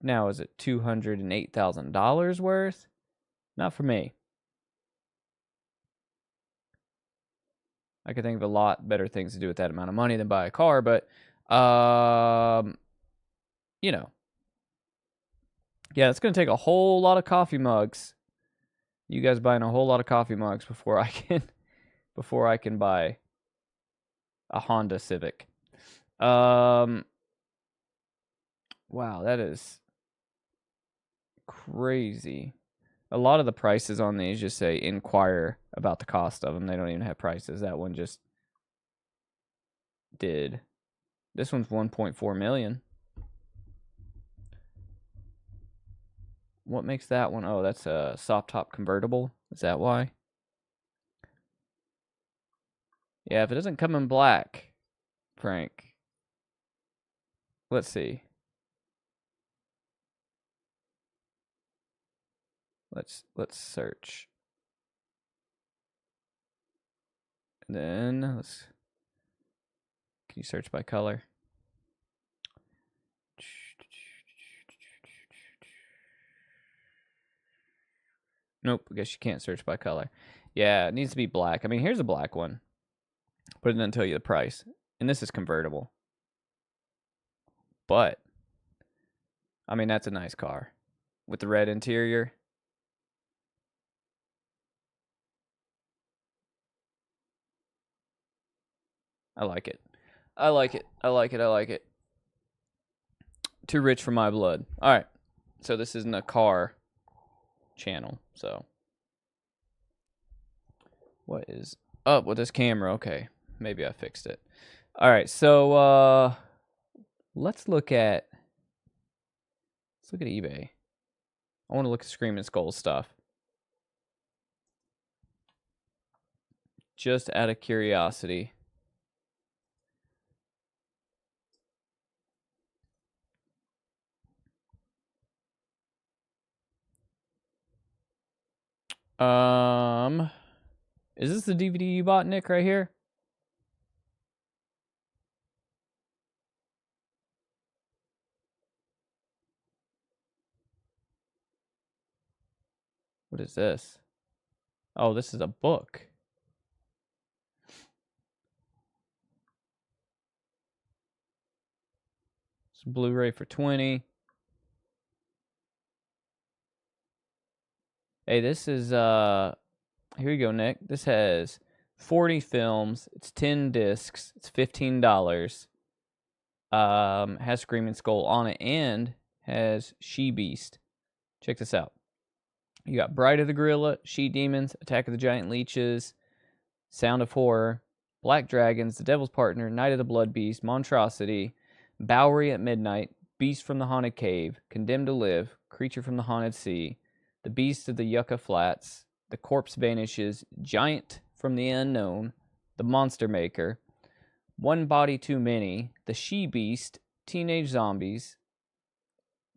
Now, is it $208,000 worth? Not for me. I could think of a lot better things to do with that amount of money than buy a car, but, you know. Yeah, it's going to take a whole lot of coffee mugs. You guys buying a whole lot of coffee mugs before I can buy a Honda Civic. Wow, that is crazy. A lot of the prices on these just say inquire about the cost of them. They don't even have prices. That one just did. This one's 1.4 million. What makes that one? Oh, that's a soft top convertible. Is that why? Yeah, if it doesn't come in black, Frank. Let's see. Let's search. And then can you search by color? Nope, I guess you can't search by color. Yeah, it needs to be black. I mean, here's a black one. But it doesn't tell you the price. And this is convertible. But, I mean, that's a nice car. With the red interior. I like it. I like it. I like it. I like it. Too rich for my blood. All right. So this isn't a car channel. So what is up with this camera? Okay. Maybe I fixed it. All right. So let's look at eBay. I want to look at Screaming Skull stuff. Just out of curiosity. Is this the DVD you bought, Nick, right here? What is this? Oh, this is a book. It's Blu-ray for $20. Hey, this is here you go, Nick. This has 40 films. It's 10 discs. It's $15. Has Screaming Skull on it and has She Beast. Check this out. You got Bride of the Gorilla, She Demons, Attack of the Giant Leeches, Sound of Horror, Black Dragons, The Devil's Partner, Night of the Blood Beast, Monstrosity, Bowery at Midnight, Beast from the Haunted Cave, Condemned to Live, Creature from the Haunted Sea, The Beast of the Yucca Flats, The Corpse Vanishes, Giant from the Unknown, The Monster Maker, One Body Too Many, The She Beast, Teenage Zombies,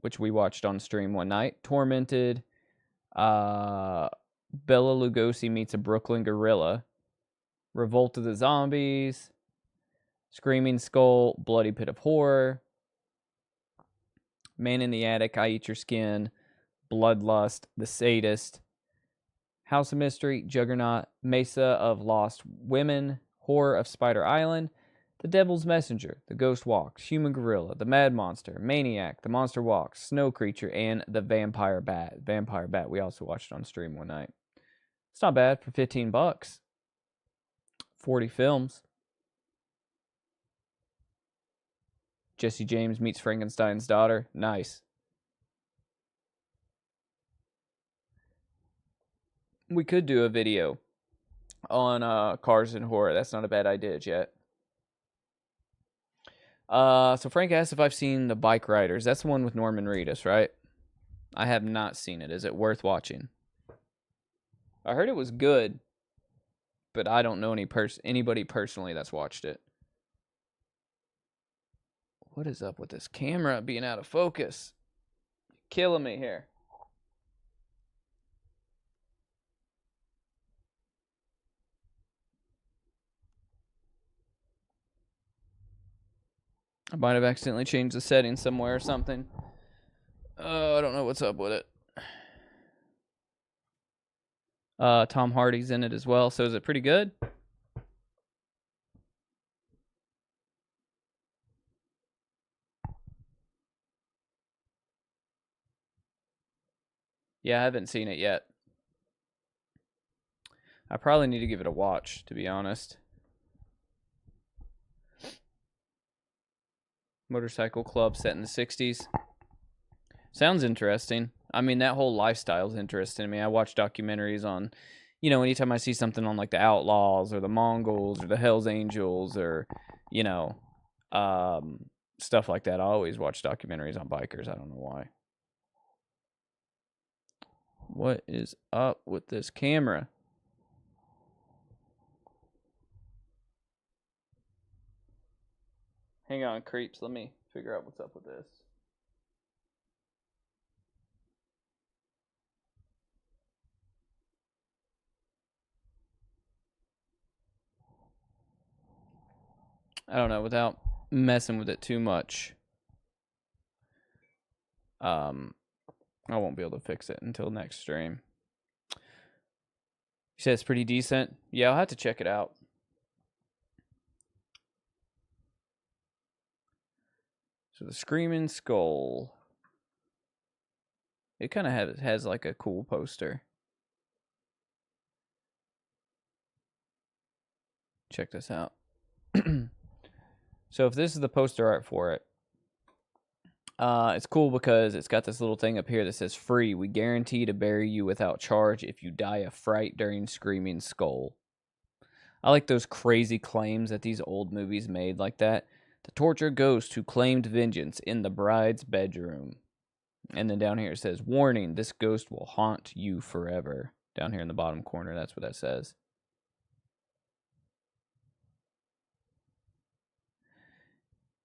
which we watched on stream one night, Tormented, Bella Lugosi Meets a Brooklyn Gorilla, Revolt of the Zombies, Screaming Skull, Bloody Pit of Horror, Man in the Attic, I Eat Your Skin, Bloodlust, The Sadist, House of Mystery, Juggernaut, Mesa of Lost Women, Horror of Spider Island, The Devil's Messenger, The Ghost Walks, Human Gorilla, The Mad Monster, Maniac, The Monster Walks, Snow Creature, and The Vampire Bat. Vampire Bat, we also watched on stream one night. It's not bad for $15. 40 films. Jesse James Meets Frankenstein's Daughter. Nice. We could do a video on cars and horror. That's not a bad idea yet. So Frank asked if I've seen The Bike Riders. That's the one with Norman Reedus, right? I have not seen it. Is it worth watching? I heard it was good, but I don't know anybody personally that's watched it. What is up with this camera being out of focus? You're killing me here. I might have accidentally changed the settings somewhere or something. I don't know what's up with it. Tom Hardy's in it as well. So is it pretty good? Yeah, I haven't seen it yet. I probably need to give it a watch, to be honest. Motorcycle club set in the 60s. Sounds interesting. I mean, that whole lifestyle is interesting to me. I watch documentaries on, anytime I see something on like the Outlaws or the Mongols or the Hells Angels or, stuff like that. I always watch documentaries on bikers. I don't know why. What is up with this camera? Hang on, creeps. Let me figure out what's up with this. I don't know, without messing with it too much. I won't be able to fix it until next stream. You said it's pretty decent. Yeah, I'll have to check it out. So the Screaming Skull. It kind of has like a cool poster. Check this out. So if this is the poster art for it, it's cool because it's got this little thing up here that says free. We guarantee to bury you without charge if you die of fright during Screaming Skull. I like those crazy claims that these old movies made like that. The tortured ghost who claimed vengeance in the bride's bedroom. And then down here it says, warning, this ghost will haunt you forever. Down here in the bottom corner, that's what that says.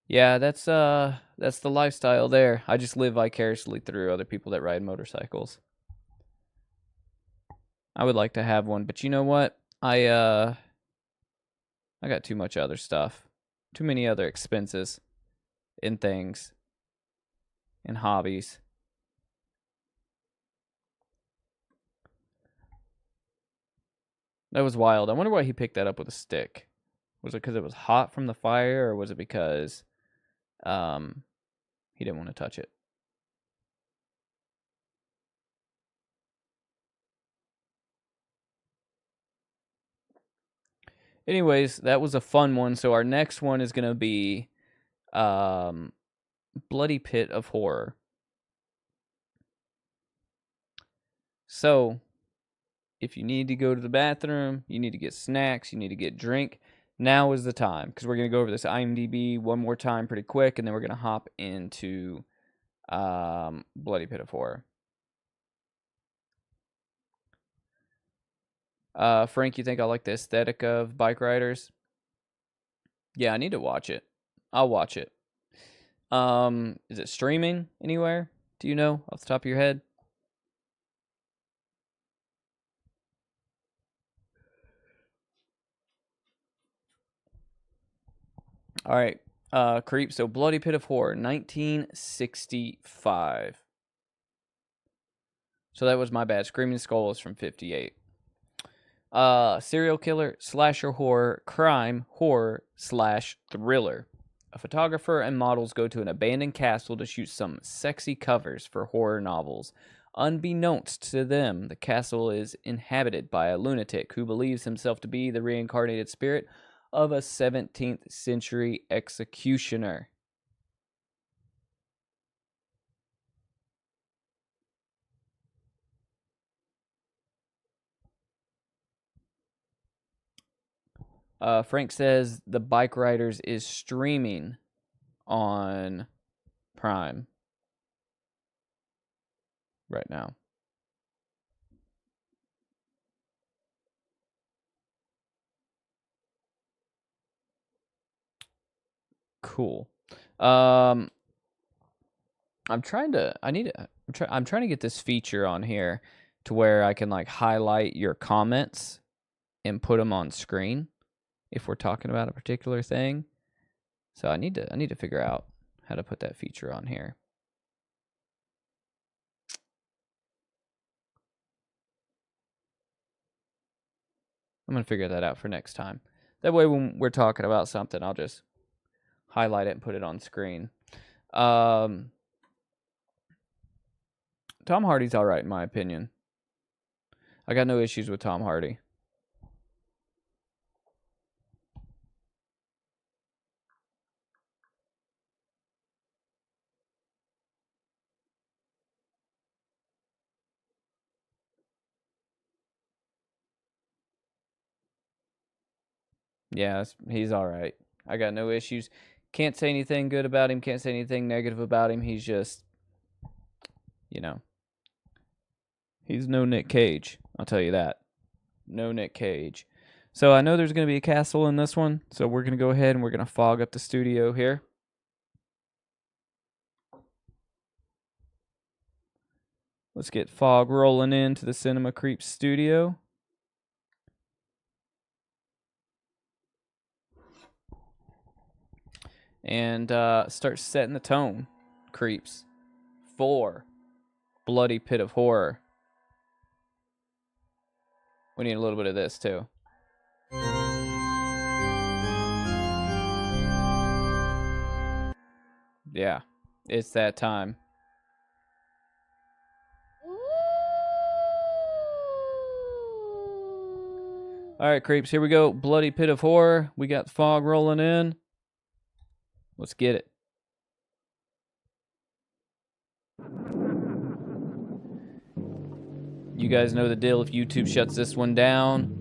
Yeah, that's the lifestyle there. I just live vicariously through other people that ride motorcycles. I would like to have one, but you know what? I got too much other stuff. Too many other expenses and things and hobbies. That was wild. I wonder why he picked that up with a stick. Was it because it was hot from the fire, or was it because he didn't want to touch it? Anyways, that was a fun one. So our next one is going to be Bloody Pit of Horror. So, if you need to go to the bathroom, you need to get snacks, you need to get drink, now is the time. Because we're going to go over this IMDb one more time pretty quick, and then we're going to hop into Bloody Pit of Horror. Frank, you think I like the aesthetic of bike riders? Yeah, I need to watch it. I'll watch it. Is it streaming anywhere? Do you know off the top of your head? All right. Creep. So Bloody Pit of Horror, 1965. So that was my bad. Screaming Skull is from 58. Serial killer, slasher horror, crime, horror, / thriller. A photographer and models go to an abandoned castle to shoot some sexy covers for horror novels. Unbeknownst to them, the castle is inhabited by a lunatic who believes himself to be the reincarnated spirit of a 17th century executioner. Frank says the Bike Riders is streaming on Prime right now. Cool. I'm trying to get this feature on here to where I can like highlight your comments and put them on screen if we're talking about a particular thing. So I need to figure out how to put that feature on here. I'm going to figure that out for next time. That way when we're talking about something, I'll just highlight it and put it on screen. Tom Hardy's all right in my opinion. I got no issues with Tom Hardy. Yeah, he's all right. I got no issues. Can't say anything good about him. Can't say anything negative about him. He's just, he's no Nick Cage. I'll tell you that. No Nick Cage. So I know there's going to be a castle in this one. So we're going to go ahead and we're going to fog up the studio here. Let's get fog rolling into the Cinema Creep studio. And start setting the tone, creeps, for Bloody Pit of Horror. We need a little bit of this, too. Yeah, it's that time. All right, creeps, here we go. Bloody Pit of Horror. We got the fog rolling in. Let's get it. You guys know the deal if YouTube shuts this one down.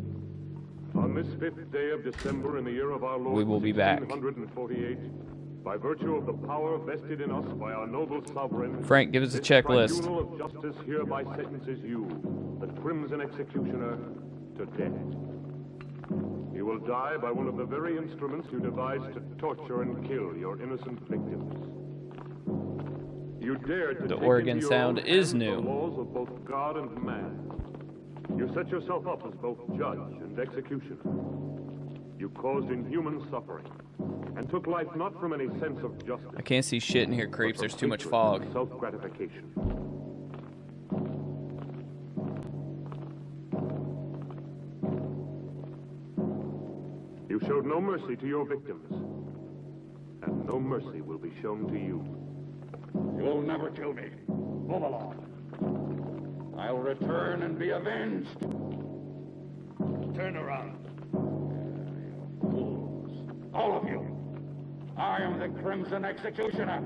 On this 5th day of December in the year of our Lord, We will be back. 1648, by virtue of the power vested in us by our noble sovereign, Frank, give us a checklist. The Tribunal of Justice hereby sentences you, the Crimson Executioner, to death. You will die by one of the very instruments you devised to torture and kill your innocent victims. You dared to The take organ into your sound own is hands new. the laws of both God and man. You set yourself up as both judge and executioner. You caused inhuman suffering and took life not from any sense of justice. I can't see shit in here, creeps. There's too much fog. Self-gratification. You showed no mercy to your victims, and no mercy will be shown to you. You'll never kill me. Move along. I'll return and be avenged. Turn around. You fools. All of you. I am the Crimson Executioner.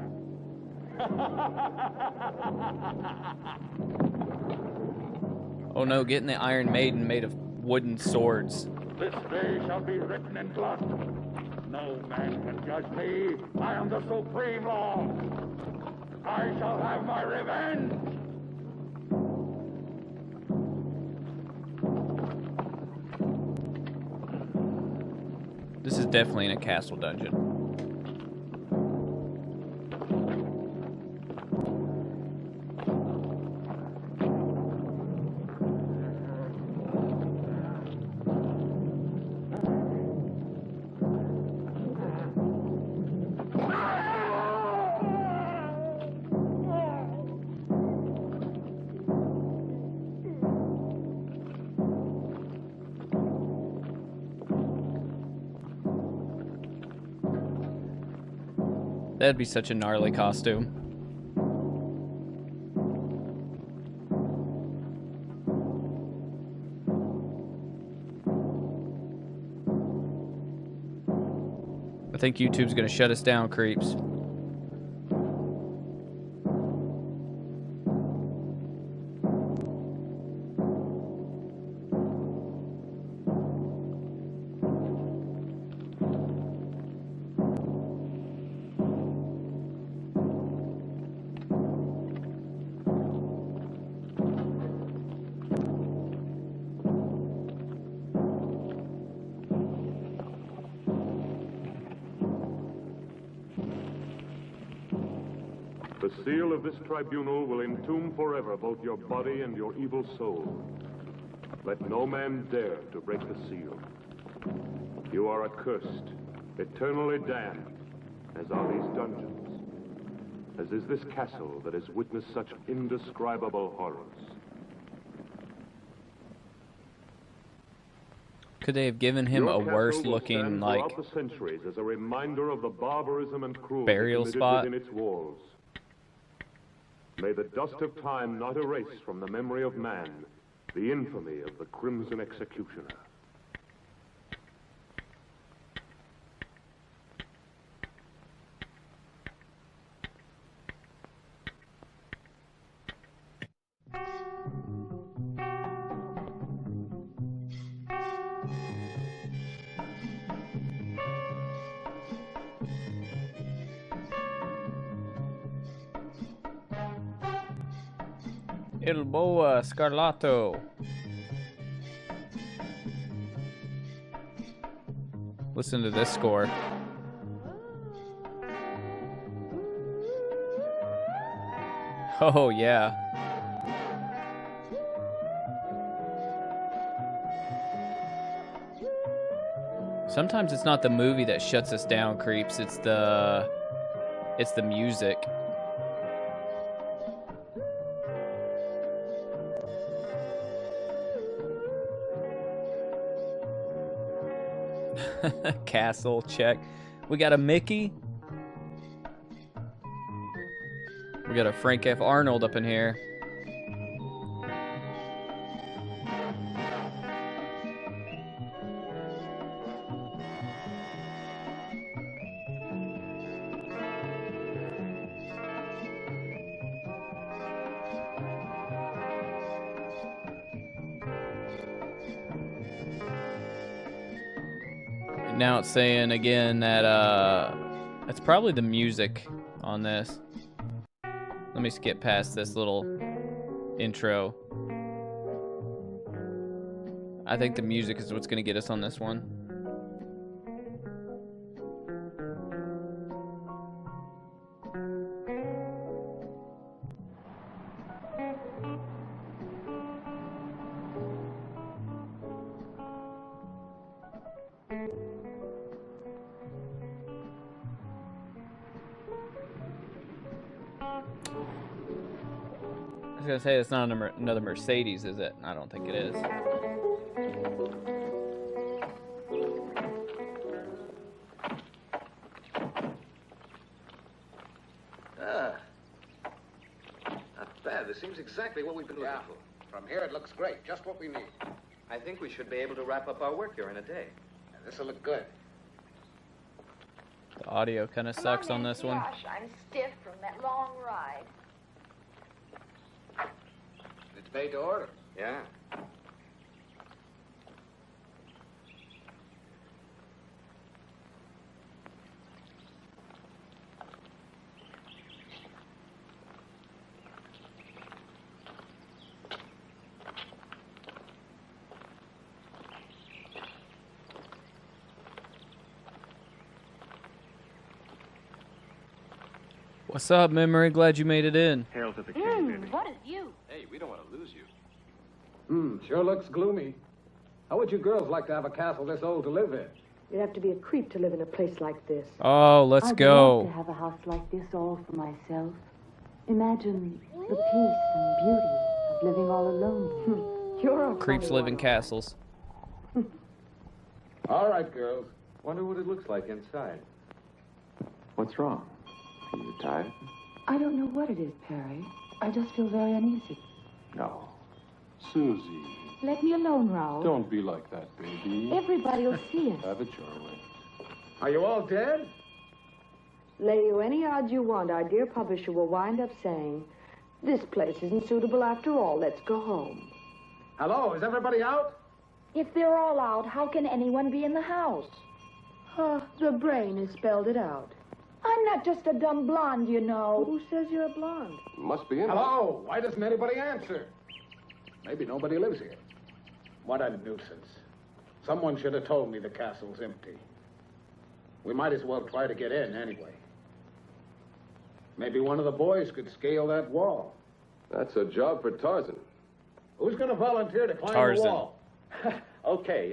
Oh no, getting the Iron Maiden made of wooden swords. This day shall be written in blood. No man can judge me. I am the supreme law. I shall have my revenge. This is definitely in a castle dungeon. That'd be such a gnarly costume. I think YouTube's gonna shut us down, creeps. The seal of this tribunal will entomb forever both your body and your evil soul. Let no man dare to break the seal. You are accursed, eternally damned, as are these dungeons, as is this castle that has witnessed such indescribable horrors. Could they have given him a worse Your castle will looking, stand like, throughout the centuries as a reminder of the barbarism and cruelty burial committed spot? within its walls. May the dust of time not erase from the memory of man the infamy of the Crimson Executioner. Il Boa Scarlato. Listen to this score. Oh, yeah. Sometimes it's not the movie that shuts us down, creeps. It's the music. Castle, check. We got a Mickey. We got a Frank F. Arnold up in here. Now it's saying again that it's probably the music on this. Let me skip past this little intro. I think the music is what's going to get us on this one. I was gonna say it's not another Mercedes, is it? I don't think it is. Not bad. This seems exactly what we've been looking for. From here, it looks great. Just what we need. I think we should be able to wrap up our work here in a day. This'll look good. The audio kind of sucks on this one. Gosh, I'm stiff from that long ride. It's made to order. Yeah. What's up, Memory? Glad you made it in. Hail to the king, baby. What is you? Hey, we don't want to lose you. Sure looks gloomy. How would you girls like to have a castle this old to live in? You'd have to be a creep to live in a place like this. Oh, let's I'd go. love to have a house like this all for myself. Imagine the peace and beauty of living all alone. You're a Creeps funny live in one. castles. All right, girls. Wonder what it looks like inside. What's wrong? Are you tired? I don't know what it is, Perry. I just feel very uneasy. No. Susie, Let me alone, Raoul. don't be like that, baby. Everybody will see us. Have it your way. Are you all dead? Lay you any odds you want, our dear publisher will wind up saying, this place isn't suitable after all. Let's go home. Hello, is everybody out? If they're all out, how can anyone be in the house? The brain has spelled it out. I'm not just a dumb blonde, you know. Who says you're a blonde? Must be in. Hello, why doesn't anybody answer? Maybe nobody lives here. What a nuisance. Someone should have told me the castle's empty. We might as well try to get in anyway. Maybe one of the boys could scale that wall. That's a job for Tarzan. Who's going to volunteer to climb Tarzan. the wall? Okay.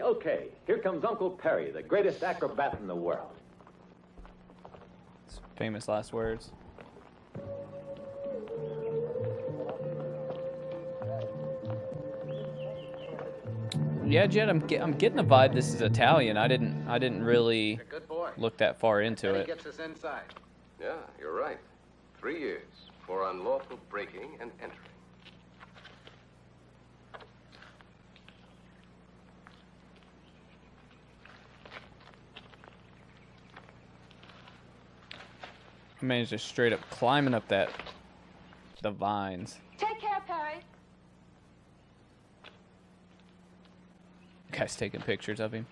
Here comes Uncle Perry, the greatest acrobat in the world. It's famous last words. Yeah, Jed, I'm getting the vibe this is Italian. I didn't really Good boy. look that far into Then he it. gets us inside. Yeah, you're right. 3 years for unlawful breaking and entering. I mean, it's just straight up climbing up the vines. Take care, Perry. Guy's taking pictures of him.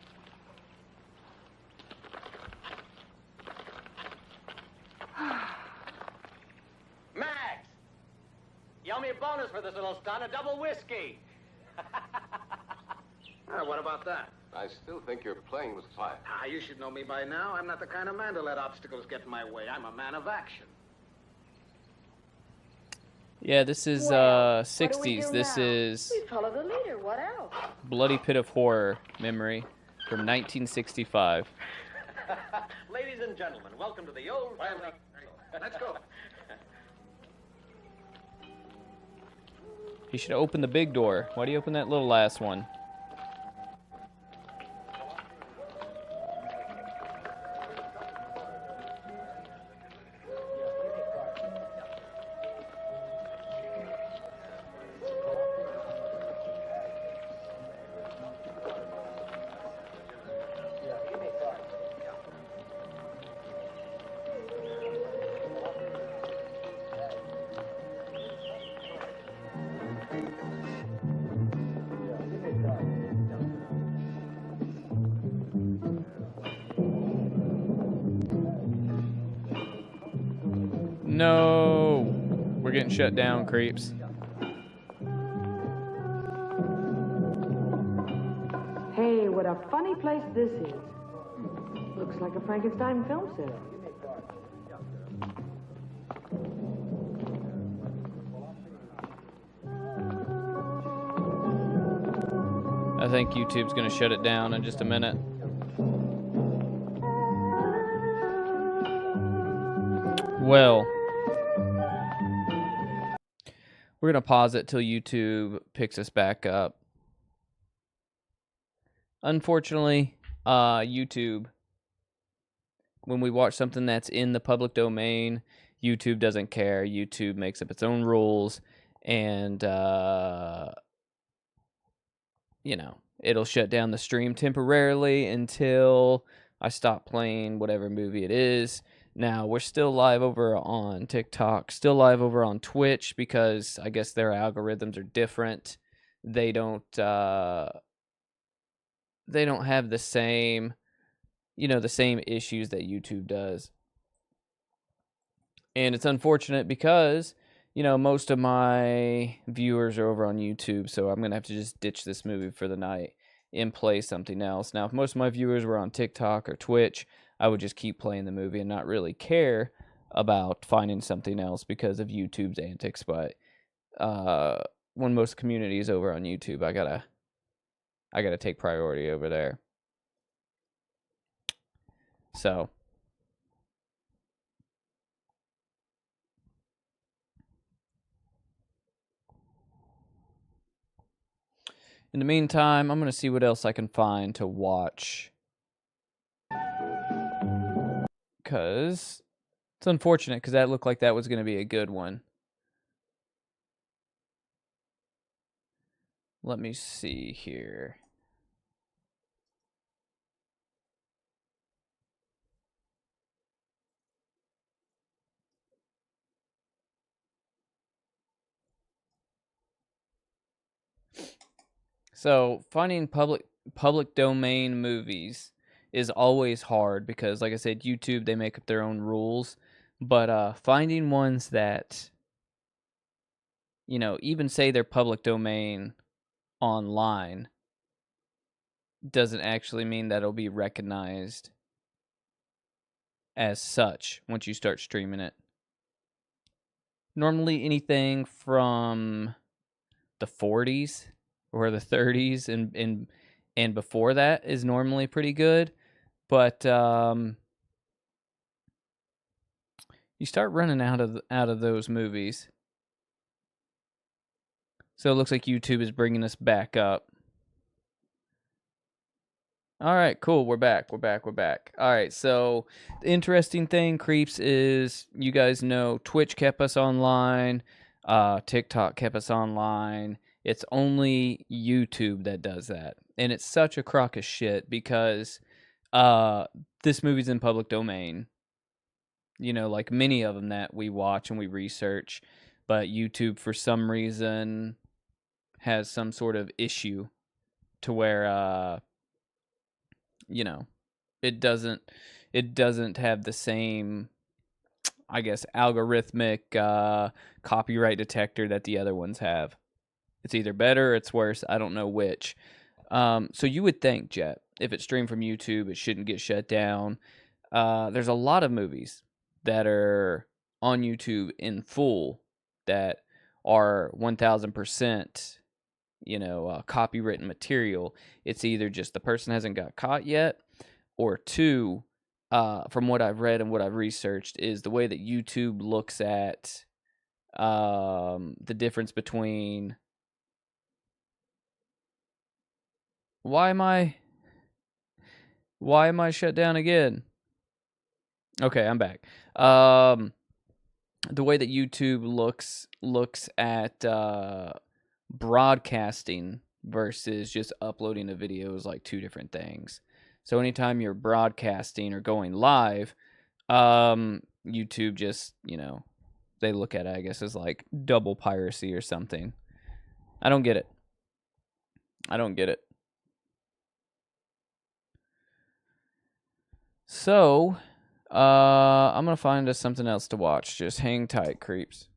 Max! You owe me a bonus for this little stunt, a double whiskey. What about that? I still think you're playing with fire. You should know me by now. I'm not the kind of man to let obstacles get in my way. I'm a man of action. Yeah, this is Well, what do we 60s. do This now? is We follow the leader. What else? Bloody Pit of Horror Memory from 1965. Ladies and gentlemen, welcome to the old... Let's go. He should open the big door. Why do you open that little last one? No! We're getting shut down, creeps. Hey, what a funny place this is. Looks like a Frankenstein film set. I think YouTube's going to shut it down in just a minute. Well, we're going to pause it till YouTube picks us back up. Unfortunately, YouTube, when we watch something that's in the public domain, YouTube doesn't care. YouTube makes up its own rules, and, you know, it'll shut down the stream temporarily until I stop playing whatever movie it is. Now, we're still live over on TikTok, still live over on Twitch, because I guess their algorithms are different. They don't have the same, the same issues that YouTube does. And it's unfortunate because, most of my viewers are over on YouTube, so I'm going to have to just ditch this movie for the night and play something else. Now, if most of my viewers were on TikTok or Twitch, I would just keep playing the movie and not really care about finding something else because of YouTube's antics. But when most community is over on YouTube, I gotta take priority over there. So in the meantime, I'm gonna see what else I can find to watch, because it's unfortunate, because that looked like that was gonna be a good one. Let me see here. So finding public domain movies is always hard because, like I said, YouTube, they make up their own rules. But finding ones that, even say they're public domain online doesn't actually mean that it'll be recognized as such once you start streaming it. Normally anything from the 40s or the 30s and before that is normally pretty good, but you start running out of those movies. So it looks like YouTube is bringing us back up. All right, cool. We're back. All right, so the interesting thing, Creeps, is you guys know Twitch kept us online, TikTok kept us online. It's only YouTube that does that. And it's such a crock of shit because this movie's in public domain. Like many of them that we watch and we research. But YouTube, for some reason, has some sort of issue to where it doesn't have the same, I guess, algorithmic copyright detector that the other ones have. It's either better or it's worse. I don't know which. So you would think, Jet, if it's streamed from YouTube, it shouldn't get shut down. There's a lot of movies that are on YouTube in full that are 1000%, copywritten material. It's either just the person hasn't got caught yet, or two, from what I've read and what I've researched, is the way that YouTube looks at the difference between... Why am I shut down again? Okay, I'm back. The way that YouTube looks at broadcasting versus just uploading a video is like two different things. So anytime you're broadcasting or going live, YouTube just, they look at it, I guess, as like double piracy or something. I don't get it. So, I'm gonna find us something else to watch. Just hang tight, creeps.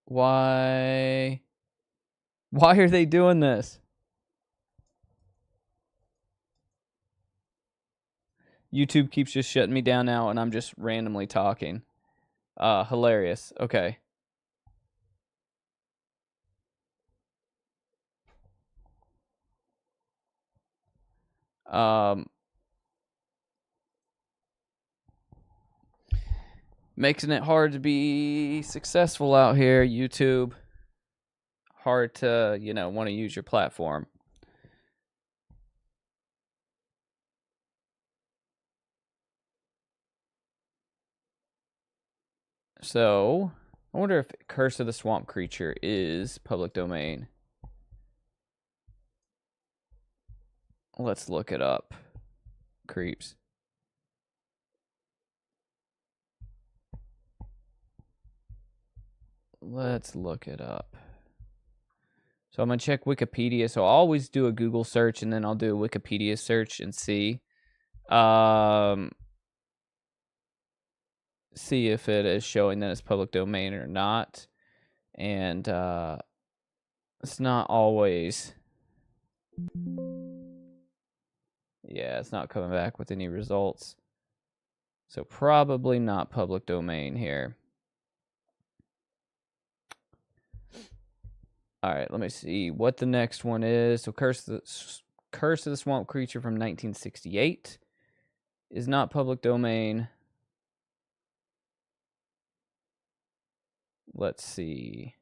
Why are they doing this? YouTube keeps just shutting me down now, and I'm just randomly talking. Hilarious. Okay. Making it hard to be successful out here, YouTube. Hard to, want to use your platform. So, I wonder if Curse of the Swamp Creature is public domain. Let's look it up. Creeps. Let's look it up. So I'm going to check Wikipedia. So I'll always do a Google search and then I'll do a Wikipedia search and see. See if it is showing that it's public domain or not. And it's not always. Yeah, it's not coming back with any results. So probably not public domain here. All right, let me see what the next one is. So Curse of the Swamp Creature from 1968 is not public domain. Let's see.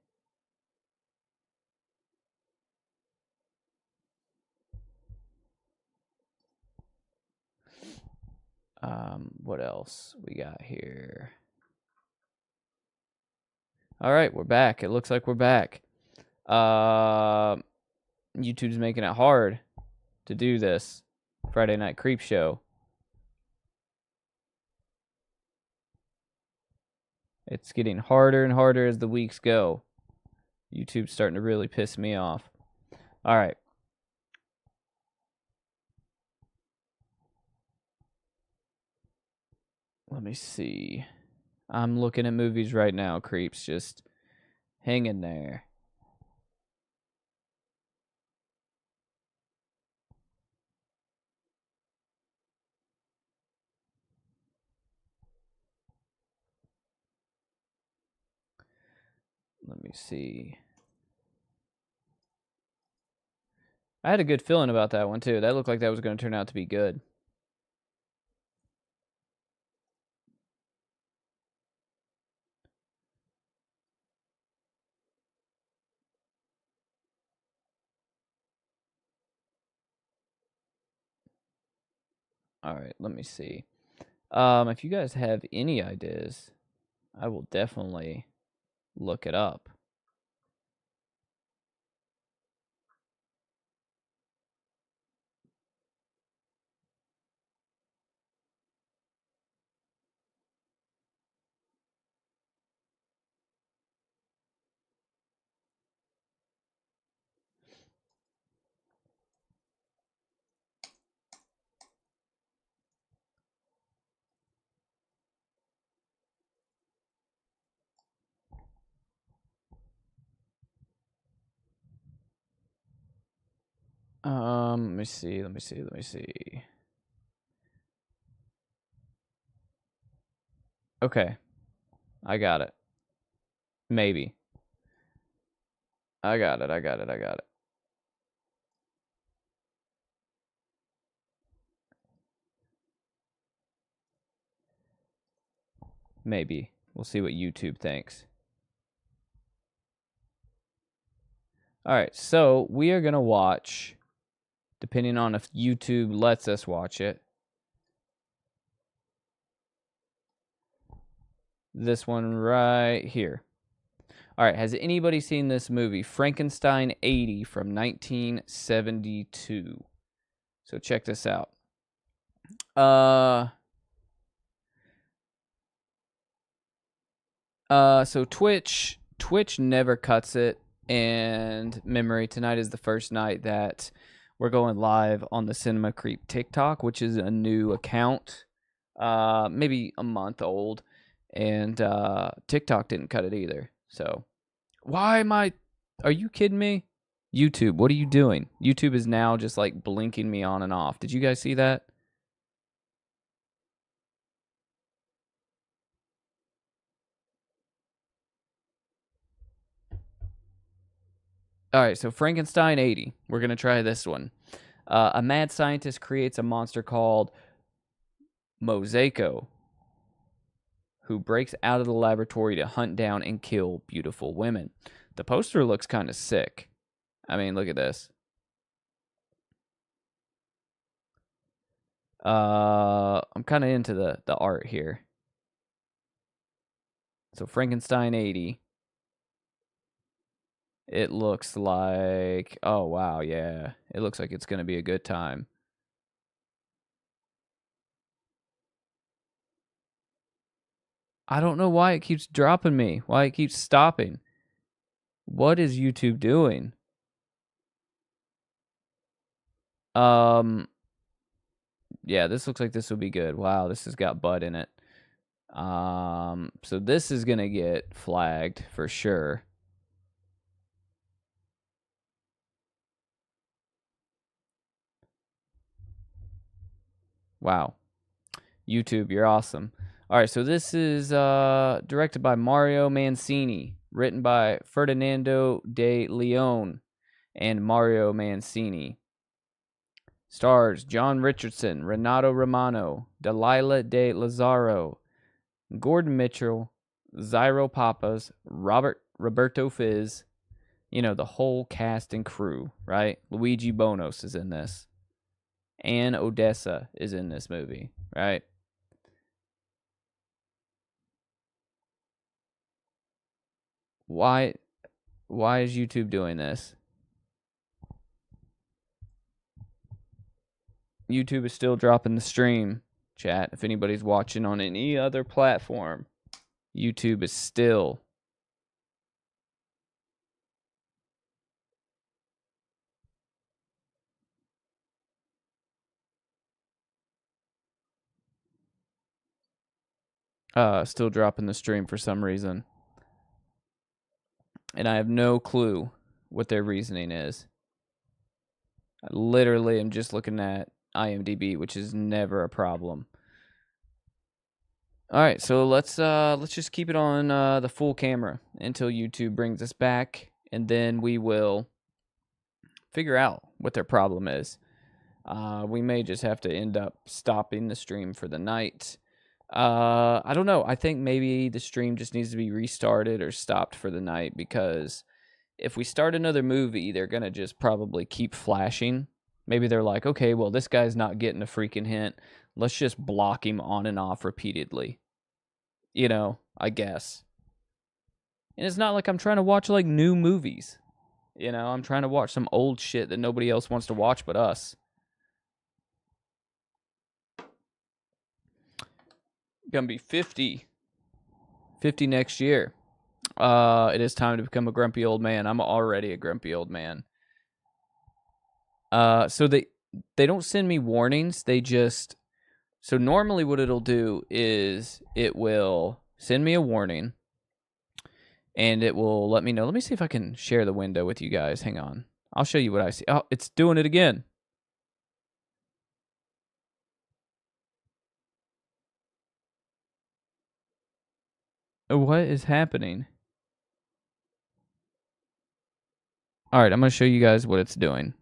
What else we got here? All right, we're back. It looks like we're back. YouTube's making it hard to do this Friday Night Creep Show. It's getting harder and harder as the weeks go. YouTube's starting to really piss me off. All right. Let me see. I'm looking at movies right now, creeps. Just hang in there. Let me see. I had a good feeling about that one, too. That looked like that was going to turn out to be good. All right, let me see. If you guys have any ideas, I will definitely look it up. Let me see. Okay. I got it. Maybe. I got it. Maybe. We'll see what YouTube thinks. Alright, so we are going to watch, depending on if YouTube lets us watch it, this one right here. Alright, has anybody seen this movie, Frankenstein 80 from 1972? So check this out. So Twitch Twitch never cuts it, and memory, tonight is the first night that we're going live on the Cinema Creep TikTok, which is a new account, maybe a month old, and TikTok didn't cut it either. So, are you kidding me? YouTube, what are you doing? YouTube is now just like blinking me on and off. Did you guys see that? All right, so Frankenstein 80. We're going to try this one. A mad scientist creates a monster called Mosaico, who breaks out of the laboratory to hunt down and kill beautiful women. The poster looks kind of sick. I mean, look at this. I'm kind of into the art here. So Frankenstein 80. It looks like, oh wow, yeah. It looks like it's going to be a good time. I don't know why it keeps dropping me. Why it keeps stopping. What is YouTube doing? Yeah, this looks like this will be good. Wow, this has got butt in it. So this is gonna get flagged for sure. Wow. YouTube, you're awesome. All right, so this is directed by Mario Mancini, written by Ferdinando de Leon and Mario Mancini. Stars John Richardson, Renato Romano, Delilah de Lazaro, Gordon Mitchell, Zyro Papas, Roberto Fizz, you know, the whole cast and crew, right? Luigi Bonos is in this. Ann Odessa is in this movie, right? Why is YouTube doing this? YouTube is still dropping the stream, chat. If anybody's watching on any other platform, YouTube is still still dropping the stream for some reason. And I have no clue what their reasoning is. I literally am just looking at IMDb, which is never a problem. All right, so let's just keep it on the full camera until YouTube brings us back, and then we will figure out what their problem is. We may just have to end up stopping the stream for the night. I don't know. I think maybe the stream just needs to be restarted or stopped for the night, because if we start another movie, they're going to just probably keep flashing. Maybe they're like, okay, well, this guy's not getting a freaking hint. Let's just block him on and off repeatedly. You know, I guess. And it's not like I'm trying to watch, like, new movies. You know, I'm trying to watch some old shit that nobody else wants to watch but us. Gonna be 50 next year. It is time to become a grumpy old man. I'm already a grumpy old man. So they don't send me warnings. They just, so normally what it'll do is it will send me a warning and it will let me know. Let me see if I can share the window with you guys. Hang on. I'll show you what I see. Oh, it's doing it again. What is happening? All right, I'm going to show you guys what it's doing.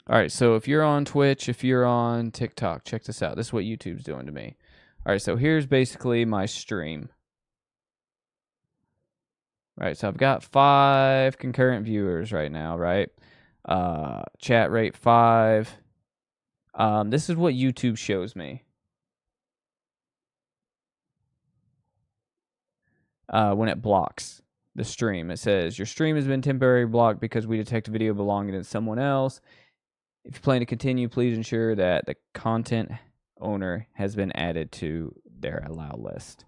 All right, so if you're on Twitch, if you're on TikTok, check this out. This is what YouTube's doing to me. All right, so here's basically my stream. All right, so I've got 5 concurrent viewers right now, right? Chat rate 5. This is what YouTube shows me. When it blocks the stream, it says, your stream has been temporarily blocked because we detect a video belonging to someone else. If you plan to continue, please ensure that the content owner has been added to their allow list.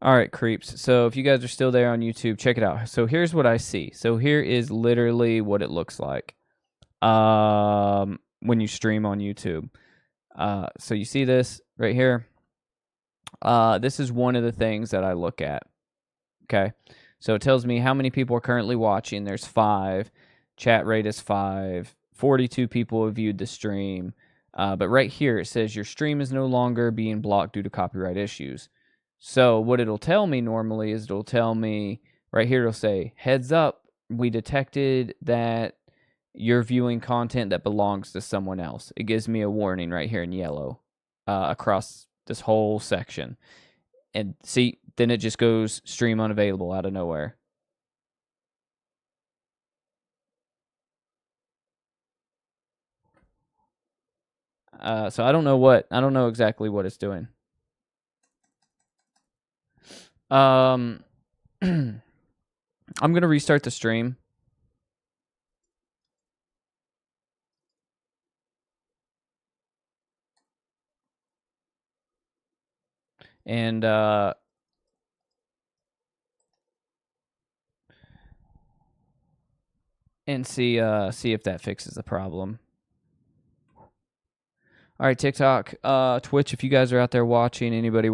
All right, creeps. So if you guys are still there on YouTube, check it out. So here's what I see. So here is literally what it looks like when you stream on YouTube. So you see this right here. This is one of the things that I look at. Okay. So it tells me how many people are currently watching. There's 5. Chat rate is 5. 42 people have viewed the stream. But right here, it says your stream is no longer being blocked due to copyright issues. So what it'll tell me normally is it'll tell me right here, it'll say, heads up, we detected that you're viewing content that belongs to someone else. It gives me a warning right here in yellow across this whole section. And see, then it just goes stream unavailable out of nowhere. So I don't know exactly what it's doing. I'm going to restart the stream. And see if that fixes the problem. All right, TikTok, Twitch, if you guys are out there watching, anybody